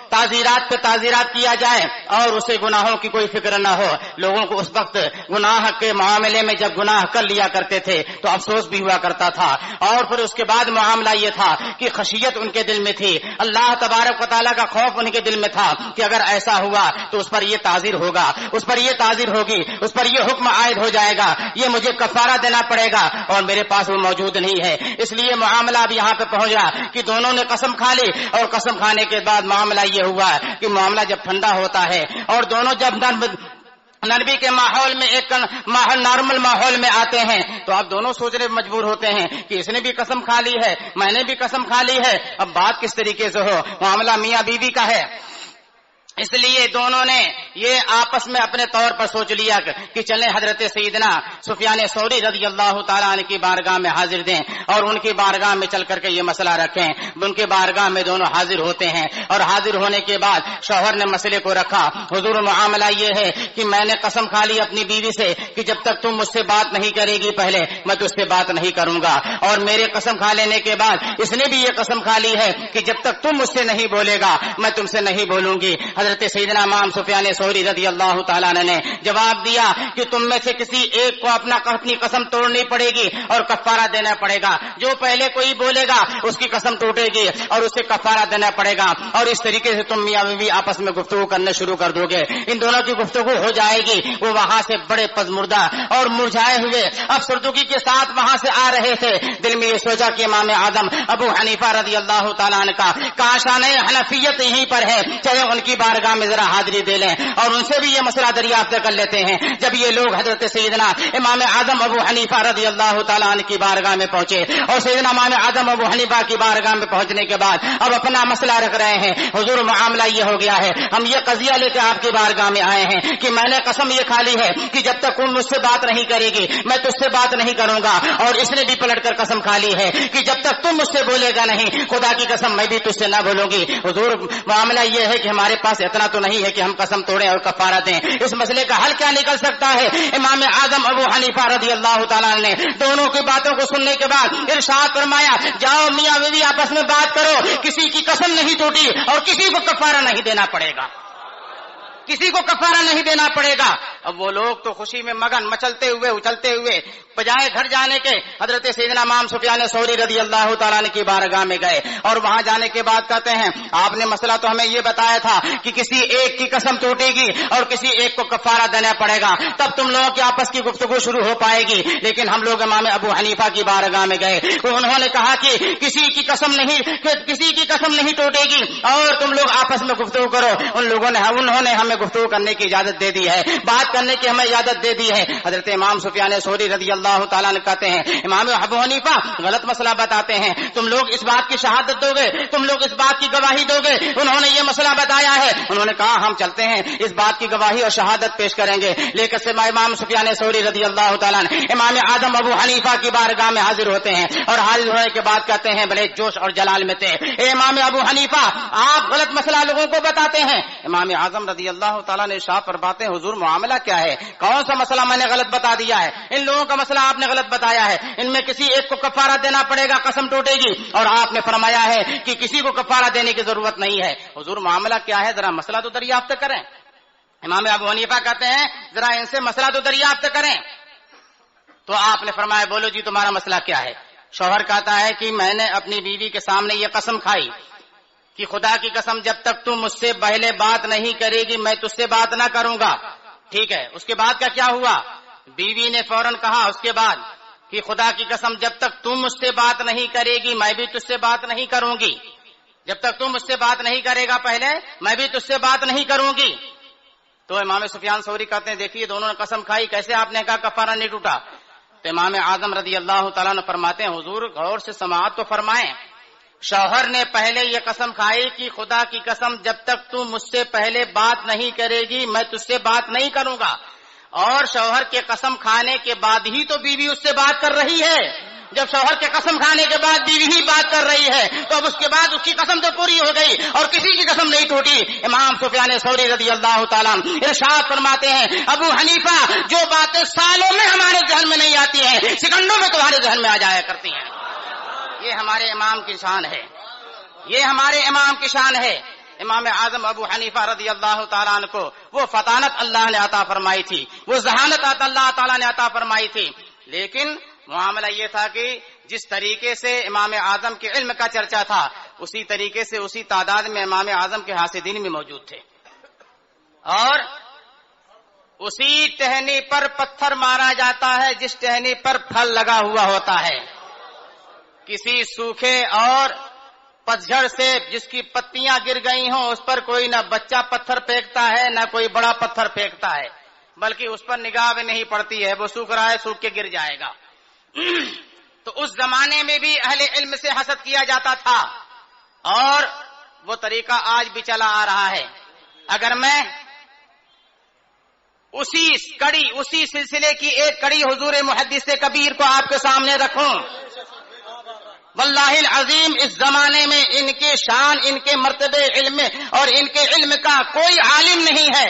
تعزیرات پہ تعزیرات کیا جائے اور اسے گناہوں کی کوئی فکر نہ ہو. لوگوں کو اس وقت گناہ کے معاملے میں جب گناہ کر لیا کرتے تھے تو افسوس بھی ہوا کرتا تھا, اور پھر اس کے بعد معاملہ یہ تھا کہ خشیت ان کے دل میں تھی, اللہ تبارک و تعالیٰ کا خوف ان کے دل میں تھا کہ اگر ایسا ہوا تو اس پر یہ تعزیر ہوگا, اس پر یہ تعزیر ہوگی, اس پر یہ حکم عائد ہو جائے گا, یہ مجھے کفارہ دینا پڑے گا اور میرے پاس وہ موجود نہیں ہے. اس لیے معاملہ اب یہاں پہ پہنچا کہ دونوں نے قسم کھا لی, اور قسم کھانے کے بعد معاملہ یہ ہوا کہ معاملہ جب ٹھنڈا ہوتا ہے اور دونوں جب نرمی کے ماحول میں ایک نارمل ماحول میں آتے ہیں تو آپ دونوں سوچنے مجبور ہوتے ہیں کہ اس نے بھی قسم کھا لی ہے, میں نے بھی قسم کھا لی ہے, اب بات کس طریقے سے ہو. معاملہ میاں بیوی کا ہے, اس لیے دونوں نے یہ آپس میں اپنے طور پر سوچ لیا کہ چلیں حضرت سیدنا سفیان ثوری رضی اللہ تعالیٰ عنہ کی بارگاہ میں حاضر دیں اور ان کی بارگاہ میں چل کر کے یہ مسئلہ رکھیں. ان کی بارگاہ میں دونوں حاضر ہوتے ہیں اور حاضر ہونے کے بعد شوہر نے مسئلے کو رکھا. حضور معاملہ یہ ہے کہ میں نے قسم کھا لی اپنی بیوی سے کہ جب تک تم مجھ سے بات نہیں کرے گی پہلے میں تجھ سے بات نہیں کروں گا, اور میرے قسم کھا لینے کے بعد اس نے بھی یہ قسم کھا لی ہے کہ جب تک تم مجھ سے نہیں بولے گا میں تم سے نہیں بولوں گی. حضرت سیدنا امام سفیان ثوری رضی اللہ تعالیٰ نے جواب دیا کہ تم میں سے کسی ایک کو اپنی قسم توڑنی پڑے گی اور کفارہ دینا پڑے گا. جو پہلے کوئی بولے گا اس کی قسم ٹوٹے گی اور اسے کفارہ دینا پڑے گا, اور اس طریقے سے تم میاں بیوی آپس میں گفتگو کرنا شروع کر دو گے. ان دونوں کی گفتگو ہو جائے گی. وہ وہاں سے بڑے پزمردہ اور مرجھائے ہوئے افسردگی کے ساتھ وہاں سے آ رہے تھے. دل میں یہ سوچا کہ امام اعظم ابو حنیفہ رضی اللہ تعالیٰ عنہ کا کاشانہ حنفیت یہیں پر ہے, چلے ان کی بارگاہ میں ذرا حاضری دے لیں اور ان سے بھی یہ مسئلہ دریافت کر لیتے ہیں. جب یہ لوگ حضرت سیدنا امام اعظم ابو حنیفہ رضی اللہ تعالیٰ عنہ کی بارگاہ میں پہنچے اور سیدنا امام اعظم ابو حنیفہ کی بارگاہ میں پہنچنے کے بعد اب اپنا مسئلہ رکھ رہے ہیں. حضور معاملہ یہ ہو گیا ہے, ہم یہ قضیہ لے کے آپ کی بارگاہ میں آئے ہیں کہ میں نے قسم یہ کھا لی ہے کہ جب تک کوئی مجھ سے بات نہیں کرے گی میں تجھ سے بات نہیں کروں گا, اور اس نے بھی پلٹ کر قسم کھا لی ہے کہ جب تک تم مجھ سے بولے گا نہیں خدا کی قسم میں بھی تجھ سے نہ بولوں گی. حضور معاملہ یہ ہے کہ ہمارے پاس اتنا تو نہیں ہے کہ ہم قسم توڑیں اور کفارہ دیں. اس مسئلے کا حل کیا نکل سکتا ہے؟ امام اعظم ابو حنیفہ رضی اللہ تعالیٰ نے دونوں کی باتوں کو سننے کے بعد ارشاد فرمایا, جاؤ میاں بیوی آپس میں بات کرو, کسی کی قسم نہیں ٹوٹی اور کسی کو کفارہ نہیں دینا پڑے گا, کسی کو کفارہ نہیں دینا پڑے گا. اب وہ لوگ تو خوشی میں مگن مچلتے ہوئے اچلتے ہوئے بجائے گھر جانے کے حضرت سیدنا امام سفیان ثوری رضی اللہ تعالیٰ عنہ کی بارگاہ میں گئے اور وہاں جانے کے بعد کہتے ہیں آپ نے مسئلہ تو ہمیں یہ بتایا تھا کہ کسی ایک کی قسم ٹوٹے گی اور کسی ایک کو کفارہ دینا پڑے گا, تب تم لوگوں کی آپس کی گفتگو شروع ہو پائے گی. لیکن ہم لوگ امام ابو حنیفہ کی بارگاہ میں گئے تو انہوں نے کہا کہ کسی کی قسم نہیں ٹوٹے گی اور تم لوگ آپس میں گفتگو کرو. انہوں نے ہمیں گفتگو کرنے کی اجازت دے دی ہے, بات کرنے کی ہمیں اجازت دے دی ہے. حضرت امام سفیان ثوری رضی اللہ تعالیٰ نے کہتے ہیں امام ابو حنیفہ غلط مسئلہ بتاتے ہیں, تم لوگ اس بات کی شہادت دو گے, تم لوگ اس بات کی گواہی دو گے. انہوں نے یہ مسئلہ بتایا ہے, انہوں نے کہا ہم چلتے ہیں اس بات کی گواہی اور شہادت پیش کریں گے. لیکن امام سفیان ثوری رضی اللہ تعالیٰ نے امام اعظم ابو حنیفہ کی بارگاہ میں حاضر ہوتے ہیں اور حاضر ہونے کے بعد کہتے ہیں بڑے جوش اور جلال میں تھے, اے امام ابو حنیفہ آپ غلط مسئلہ لوگوں کو بتاتے ہیں. امام اعظم رضی اللہ تعالیٰ نے ارشاد فرماتے ہیں حضور معاملہ کیا ہے, کون سا مسئلہ میں نے غلط بتا دیا ہے؟ ان لوگوں کا مسئلہ آپ نے غلط بتایا ہے, ان میں کسی ایک کو کفارہ دینا پڑے گا, قسم ٹوٹے گی, اور آپ نے فرمایا ہے کہ کسی کو کفارہ دینے کی ضرورت نہیں ہے. حضور معاملہ کیا ہے ذرا مسئلہ تو دریافت کریں. امام ابو حنیفہ کہتے ہیں ذرا ان سے مسئلہ تو دریافت کریں. تو آپ نے فرمایا بولو جی تمہارا مسئلہ کیا ہے؟ شوہر کہتا ہے کہ میں نے اپنی بیوی کے سامنے یہ قسم کھائی کہ خدا کی قسم جب تک تم مجھ سے پہلے بات نہیں کرے گی میں تجھ سے بات نہ کروں گا. ٹھیک ہے, اس کے بعد کا کیا ہوا؟ بیوی نے فوراً کہا اس کے بعد کہ خدا کی قسم جب تک تم مجھ سے بات نہیں کرے گی میں بھی تجھ سے بات نہیں کروں گی. جب تک تم مجھ سے بات نہیں کرے گا پہلے میں بھی تجھ سے بات نہیں کروں گی. تو امام سفیان ثوری کہتے ہیں دیکھیے دونوں نے قسم کھائی, کیسے آپ نے کہا کفارہ نہیں ٹوٹا؟ تو امام اعظم رضی اللہ تعالیٰ نے فرماتے ہیں حضور غور سے سماعت تو فرمائیں. شوہر نے پہلے یہ قسم کھائی کہ خدا کی قسم جب تک تو مجھ سے پہلے بات نہیں کرے گی میں تجھ سے بات نہیں کروں گا, اور شوہر کے قسم کھانے کے بعد ہی تو بیوی اس سے بات کر رہی ہے. جب شوہر کے قسم کھانے کے بعد بیوی ہی بات کر رہی ہے تو اب اس کے بعد اس کی قسم تو پوری ہو گئی اور کسی کی قسم نہیں ٹوٹی. امام سفیان ثوری رضی اللہ تعالیٰ ارشاد فرماتے ہیں ابو حنیفہ جو باتیں سالوں میں ہمارے ذہن میں نہیں آتی ہیں سیکنڈوں میں تمہارے ذہن میں آ جایا کرتی ہیں. یہ ہمارے امام کی شان ہے, یہ ہمارے امام کی شان ہے. امام اعظم ابو حنیفہ رضی اللہ تعالیٰ عنہ کو وہ فطانت اللہ نے عطا فرمائی تھی, وہ ذہانت اللہ تعالیٰ نے عطا فرمائی تھی. لیکن معاملہ یہ تھا کہ جس طریقے سے امام اعظم کے علم کا چرچا تھا اسی طریقے سے اسی تعداد میں امام اعظم کے حاسدین بھی موجود تھے, اور اسی ٹہنی پر پتھر مارا جاتا ہے جس ٹہنی پر پھل لگا ہوا ہوتا ہے. کسی سوکھے اور پتجھڑ سے جس کی پتیاں گر گئی ہوں اس پر کوئی نہ بچہ پتھر پھینکتا ہے نہ کوئی بڑا پتھر پھینکتا ہے, بلکہ اس پر نگاہ بھی نہیں پڑتی ہے, وہ سوکھ رہا ہے سوکھ کے گر جائے گا. تو اس زمانے میں بھی اہل علم سے حسد کیا جاتا تھا اور وہ طریقہ آج بھی چلا آ رہا ہے. اگر میں اسی سلسلے کی ایک کڑی حضور محدث کبیر کو آپ کے سامنے رکھوں، واللہ العظیم اس زمانے میں ان کے شان، ان کے مرتبے علم اور ان کے علم کا کوئی عالم نہیں ہے،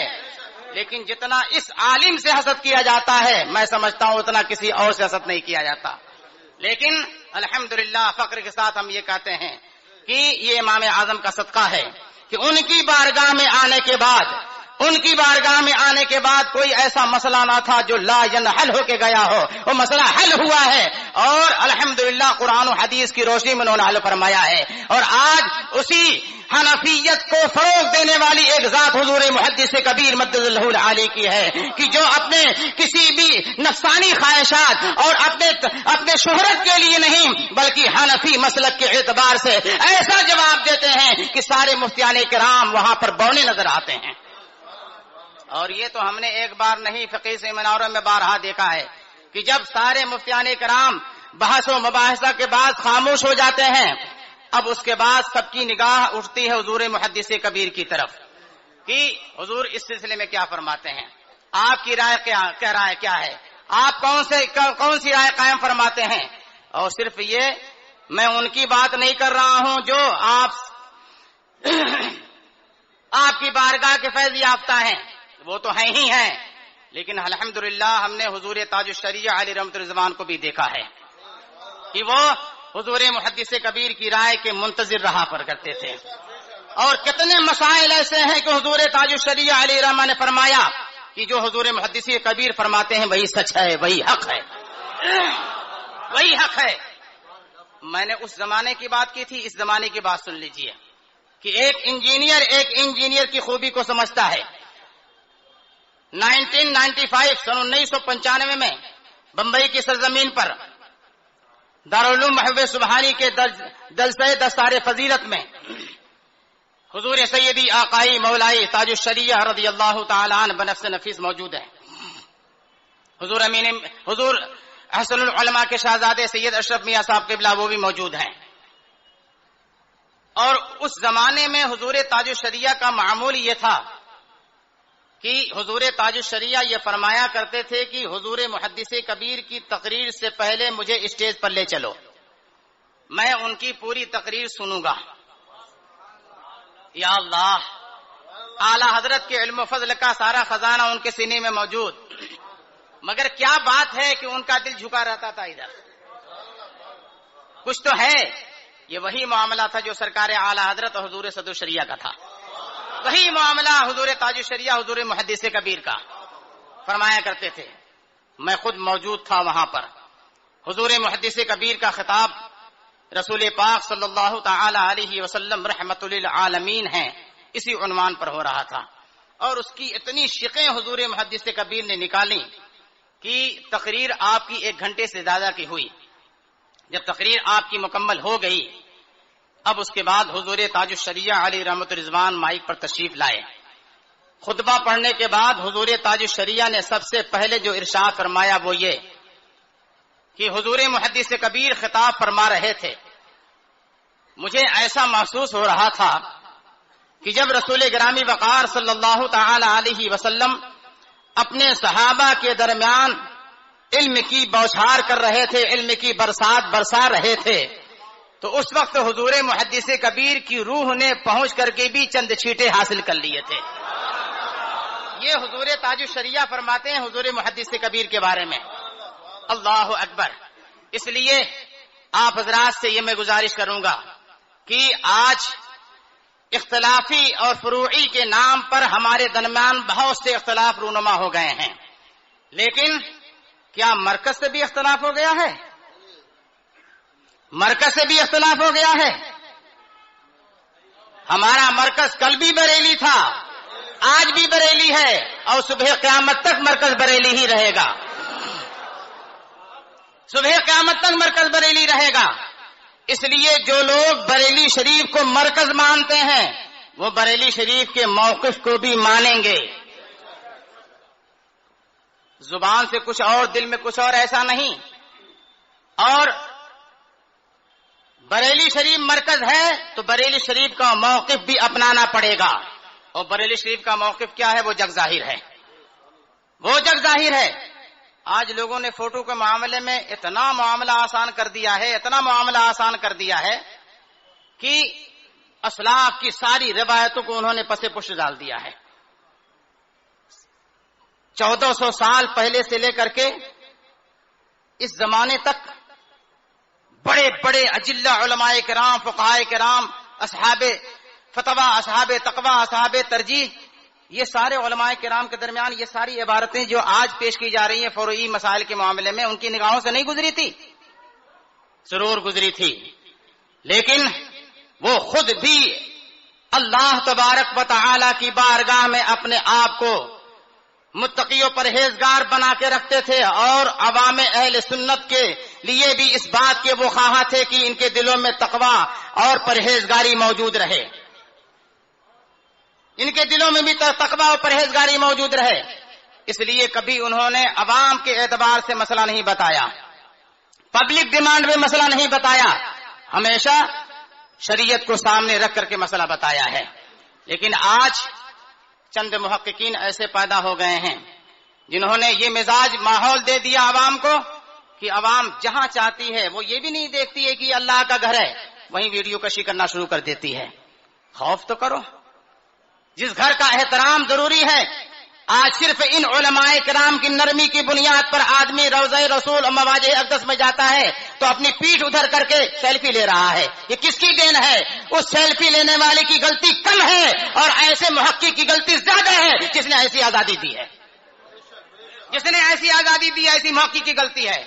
لیکن جتنا اس عالم سے حسد کیا جاتا ہے میں سمجھتا ہوں اتنا کسی اور سے حسد نہیں کیا جاتا۔ لیکن الحمدللہ فخر کے ساتھ ہم یہ کہتے ہیں کہ یہ امام اعظم کا صدقہ ہے کہ ان کی بارگاہ میں آنے کے بعد کوئی ایسا مسئلہ نہ تھا جو لا ینحل ہو کے گیا ہو، وہ مسئلہ حل ہوا ہے، اور الحمدللہ قرآن و حدیث کی روشنی میں انہوں نے حل فرمایا ہے۔ اور آج اسی حنفیت کو فروغ دینے والی ایک ذات حضور محدث کبیر مدد اللہ العالی کی ہے کہ جو اپنے کسی بھی نفسانی خواہشات اور اپنے شہرت کے لیے نہیں بلکہ حنفی مسلک کے اعتبار سے ایسا جواب دیتے ہیں کہ سارے مفتیان کرام وہاں پر بونے نظر آتے ہیں۔ اور یہ تو ہم نے ایک بار نہیں، فقہ سے منوروں میں بارہا دیکھا ہے کہ جب سارے مفتیان کرام بحث و مباحثہ کے بعد خاموش ہو جاتے ہیں، اب اس کے بعد سب کی نگاہ اٹھتی ہے حضور محدث کبیر کی طرف کہ حضور اس سلسلے میں کیا فرماتے ہیں، آپ کی رائے کیا ہے، آپ کون سی رائے قائم فرماتے ہیں۔ اور صرف یہ میں ان کی بات نہیں کر رہا ہوں جو آپ کی بارگاہ کے فیض یافتہ ہیں، وہ تو ہیں ہی ہیں، لیکن الحمدللہ ہم نے حضور تاج الشریعہ علی رحمت الرضوان کو بھی دیکھا ہے کہ وہ حضور محدث کبیر کی رائے کے منتظر رہا پر کرتے تھے۔ اور کتنے مسائل ایسے ہیں کہ حضور تاج الشریعہ علی رحمہ نے فرمایا کہ جو حضور محدث کبیر فرماتے ہیں وہی سچ ہے، وہی حق ہے، وہی حق ہے۔ میں نے اس زمانے کی بات کی تھی، اس زمانے کی بات سن لیجئے کہ ایک انجینئر کی خوبی کو سمجھتا ہے۔ 1995 سن 1995 میں بمبئی کی سرزمین پر دارالعلوم محو سبحانی کے جلسہ دستار فضیلت میں حضور سیدی آقائی مولائی تاج الشریعہ رضی اللہ تعالی عنہ بنفس نفیس موجود ہیں، حضور احسن العلماء کے شہزادے سید اشرف میاں صاحب قبلہ وہ بھی موجود ہیں۔ اور اس زمانے میں حضور تاج الشریعہ کا معمول یہ تھا کہ حضور تاج الشریعہ یہ فرمایا کرتے تھے کہ حضور محدث کبیر کی تقریر سے پہلے مجھے اسٹیج پر لے چلو، میں ان کی پوری تقریر سنوں گا۔ یا اللہ، اعلی حضرت کے علم و فضل کا سارا خزانہ ان کے سینے میں موجود، مگر کیا بات ہے کہ ان کا دل جھکا رہتا تھا ادھر، کچھ تو ہے۔ یہ وہی معاملہ تھا جو سرکار اعلی حضرت حضور صدر الشریعہ کا تھا، وہی معاملہ حضور تاج الشریعہ حضور محدث کبیر کا فرمایا کرتے تھے۔ میں خود موجود تھا وہاں پر۔ حضور محدث کبیر کا خطاب رسول پاک صلی اللہ تعالی علیہ وسلم رحمت للعالمین ہیں، اسی عنوان پر ہو رہا تھا، اور اس کی اتنی شقیں حضور محدث کبیر نے نکالی کہ تقریر آپ کی 1 گھنٹے سے زیادہ کی ہوئی۔ جب تقریر آپ کی مکمل ہو گئی، اب اس کے بعد حضور تاج الشریعہ علی رحمت الرضوان مائک پر تشریف لائے۔ خطبہ پڑھنے کے بعد حضور تاج الشریعہ نے سب سے پہلے جو ارشاد فرمایا وہ یہ کہ حضور محدث کبیر خطاب فرما رہے تھے، مجھے ایسا محسوس ہو رہا تھا کہ جب رسول گرامی وقار صلی اللہ تعالی علیہ وسلم اپنے صحابہ کے درمیان علم کی بوچھار کر رہے تھے، علم کی برسات برسا رہے تھے، تو اس وقت حضور محدث کبیر کی روح نے پہنچ کر کے بھی چند چھیٹے حاصل کر لیے تھے۔ یہ حضور تاج الشریعہ فرماتے ہیں حضور محدث کبیر کے بارے میں۔ اللہ اکبر۔ اس لیے آپ حضرات سے یہ میں گزارش کروں گا کہ آج اختلافی اور فروعی کے نام پر ہمارے درمیان بہت سے اختلاف رونما ہو گئے ہیں، لیکن کیا مرکز سے بھی اختلاف ہو گیا ہے؟ مرکز سے بھی اختلاف ہو گیا ہے۔ ہمارا مرکز کل بھی بریلی تھا، آج بھی بریلی ہے، اور صبح قیامت تک مرکز بریلی ہی رہے گا، صبح قیامت تک مرکز بریلی رہے گا۔ اس لیے جو لوگ بریلی شریف کو مرکز مانتے ہیں وہ بریلی شریف کے موقف کو بھی مانیں گے۔ زبان سے کچھ اور، دل میں کچھ اور، ایسا نہیں۔ اور بریلی شریف مرکز ہے تو بریلی شریف کا موقف بھی اپنانا پڑے گا۔ اور بریلی شریف کا موقف کیا ہے وہ جگ ظاہر ہے، وہ جگ ظاہر ہے۔ آج لوگوں نے فوٹو کے معاملے میں اتنا معاملہ آسان کر دیا ہے، اتنا معاملہ آسان کر دیا ہے کہ اسلاف کی ساری روایتوں کو انہوں نے پس پش ڈال دیا ہے۔ 1400 سال پہلے سے لے کر کے اس زمانے تک بڑے بڑے اجلہ علماء کرام، فقہاء کرام، اصحاب فتویٰ، اصحاب تقویٰ، اصحاب ترجیح، یہ سارے علماء کرام کے درمیان یہ ساری عبارتیں جو آج پیش کی جا رہی ہیں فروعی مسائل کے معاملے میں، ان کی نگاہوں سے نہیں گزری تھی، ضرور گزری تھی، لیکن وہ خود بھی اللہ تبارک و تعالی کی بارگاہ میں اپنے آپ کو متقی و پرہیزگار بنا کے رکھتے تھے، اور عوام اہل سنت کے لیے بھی اس بات کے وہ خواہاں تھے کہ ان کے دلوں میں تقویٰ اور پرہیزگاری موجود رہے، ان کے دلوں میں بھی تقویٰ اور پرہیزگاری موجود رہے۔ اس لیے کبھی انہوں نے عوام کے اعتبار سے مسئلہ نہیں بتایا، پبلک ڈیمانڈ میں مسئلہ نہیں بتایا، ہمیشہ شریعت کو سامنے رکھ کر کے مسئلہ بتایا ہے۔ لیکن آج چند محققین ایسے پیدا ہو گئے ہیں جنہوں نے یہ مزاج ماحول دے دیا عوام کو کہ عوام جہاں چاہتی ہے، وہ یہ بھی نہیں دیکھتی ہے کہ اللہ کا گھر ہے، وہیں ویڈیو کشی کرنا شروع کر دیتی ہے۔ خوف تو کرو، جس گھر کا احترام ضروری ہے۔ آج صرف ان علماء کرام کی نرمی کی بنیاد پر آدمی روضہ رسول اور مواضع اقدس میں جاتا ہے تو اپنی پیٹھ ادھر کر کے سیلفی لے رہا ہے، یہ کس کی دین ہے؟ اس سیلفی لینے والے کی غلطی کم ہے اور ایسے محقق کی غلطی زیادہ ہے جس نے ایسی آزادی دی ہے، جس نے ایسی آزادی دی ہے، ایسی محقق کی غلطی ہے۔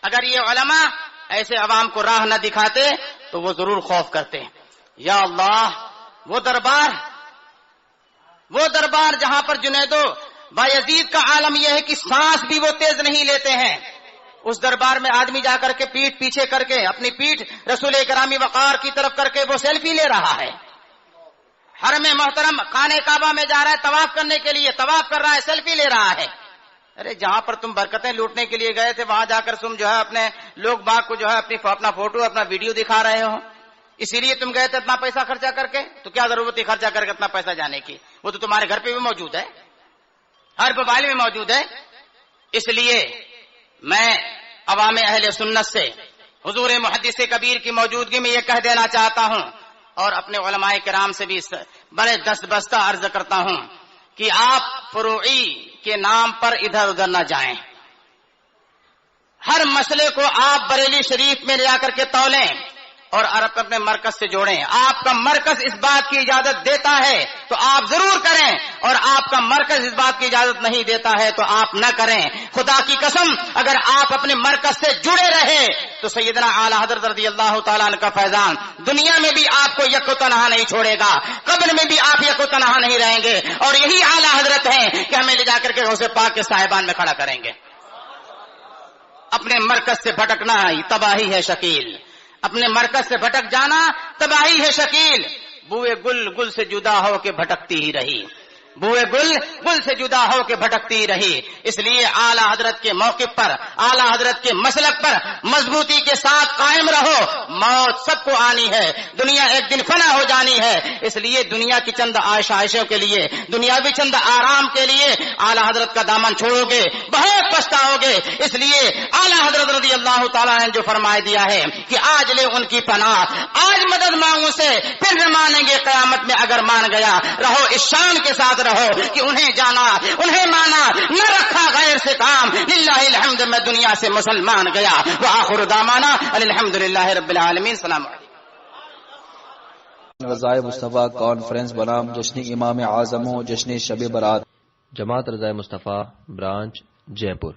اگر یہ علماء ایسے عوام کو راہ نہ دکھاتے تو وہ ضرور خوف کرتے۔ یا اللہ، وہ دربار جہاں پر جنید و بایزید کا عالم یہ ہے کہ سانس بھی وہ تیز نہیں لیتے ہیں، اس دربار میں آدمی جا کر کے پیٹھ پیچھے کر کے اپنی پیٹھ رسول کرامی وقار کی طرف کر کے وہ سیلفی لے رہا ہے۔ حرم محترم خانہ کعبہ میں جا رہا ہے طواف کرنے کے لیے، طواف کر رہا ہے، سیلفی لے رہا ہے۔ ارے جہاں پر تم برکتیں لوٹنے کے لیے گئے تھے وہاں جا کر تم جو ہے اپنے لوگ باغ کو جو ہے اپنا فوٹو، اپنا ویڈیو دکھا رہے ہو، اسی لیے تم گئے تھے اتنا پیسہ خرچہ کر کے، تو کیا ضرورت ہے خرچہ کر کے اتنا پیسہ جانے کی؟ وہ تو تمہارے گھر پہ بھی موجود ہے، ہر موبائل میں موجود ہے۔ اس لیے میں عوام اہل سنت سے حضور محدث کبیر کی موجودگی میں یہ کہہ دینا چاہتا ہوں، اور اپنے علماء کرام سے بھی بڑے دست بستہ عرض کرتا ہوں کہ آپ فروعی کے نام پر ادھر ادھر نہ جائیں، ہر مسئلے کو آپ بریلی شریف میں جا کر کے تولیں اور اپنے مرکز سے جوڑیں۔ آپ کا مرکز اس بات کی اجازت دیتا ہے تو آپ ضرور کریں، اور آپ کا مرکز اس بات کی اجازت نہیں دیتا ہے تو آپ نہ کریں۔ خدا کی قسم اگر آپ اپنے مرکز سے جڑے رہے تو سیدنا اعلی حضرت رضی اللہ تعالیٰ عنہ کا فیضان دنیا میں بھی آپ کو یک و تنہا نہیں چھوڑے گا، قبر میں بھی آپ یک و تنہا نہیں رہیں گے، اور یہی اعلی حضرت ہیں کہ ہمیں لے جا کر کے غوث پاک کے صاحبان میں کھڑا کریں گے۔ اپنے مرکز سے بھٹکنا تباہی ہے شکیل، اپنے مرکز سے بھٹک جانا تباہی ہے شکیل۔ بوئے گل سے جدا ہو کے بھٹکتی ہی رہی، بوئے گل سے جدا ہو کے بھٹکتی رہی۔ اس لیے اعلیٰ حضرت کے موقف پر، اعلیٰ حضرت کے مسلک پر مضبوطی کے ساتھ قائم رہو۔ موت سب کو آنی ہے، دنیا ایک دن فنا ہو جانی ہے، اس لیے دنیا کی چند عائشوں کے لیے، دنیاوی چند آرام کے لیے اعلیٰ حضرت کا دامن چھوڑو گے بہت پچھتاؤ گے۔ اس لیے اعلیٰ حضرت رضی اللہ تعالیٰ نے جو فرمائے دیا ہے کہ آج لے ان کی پناہ، آج مدد مانگوں سے پھر نہ مانیں گے قیامت میں، اگر مان گیا رہو اس شان کے ساتھ رہو کہ انہیں جانا، انہیں مانا، نہ رکھا غیر سے کام، للہ الحمد میں دنیا سے مسلمان گیا۔ وآخر دعوانا الحمدللہ رب العالمین۔ السلام علیکم۔ رضائے مصطفیٰ کانفرنس بنام جشن امام اعظم و جشن شب برات۔ جماعت رضائے مصطفیٰ برانچ جے پور۔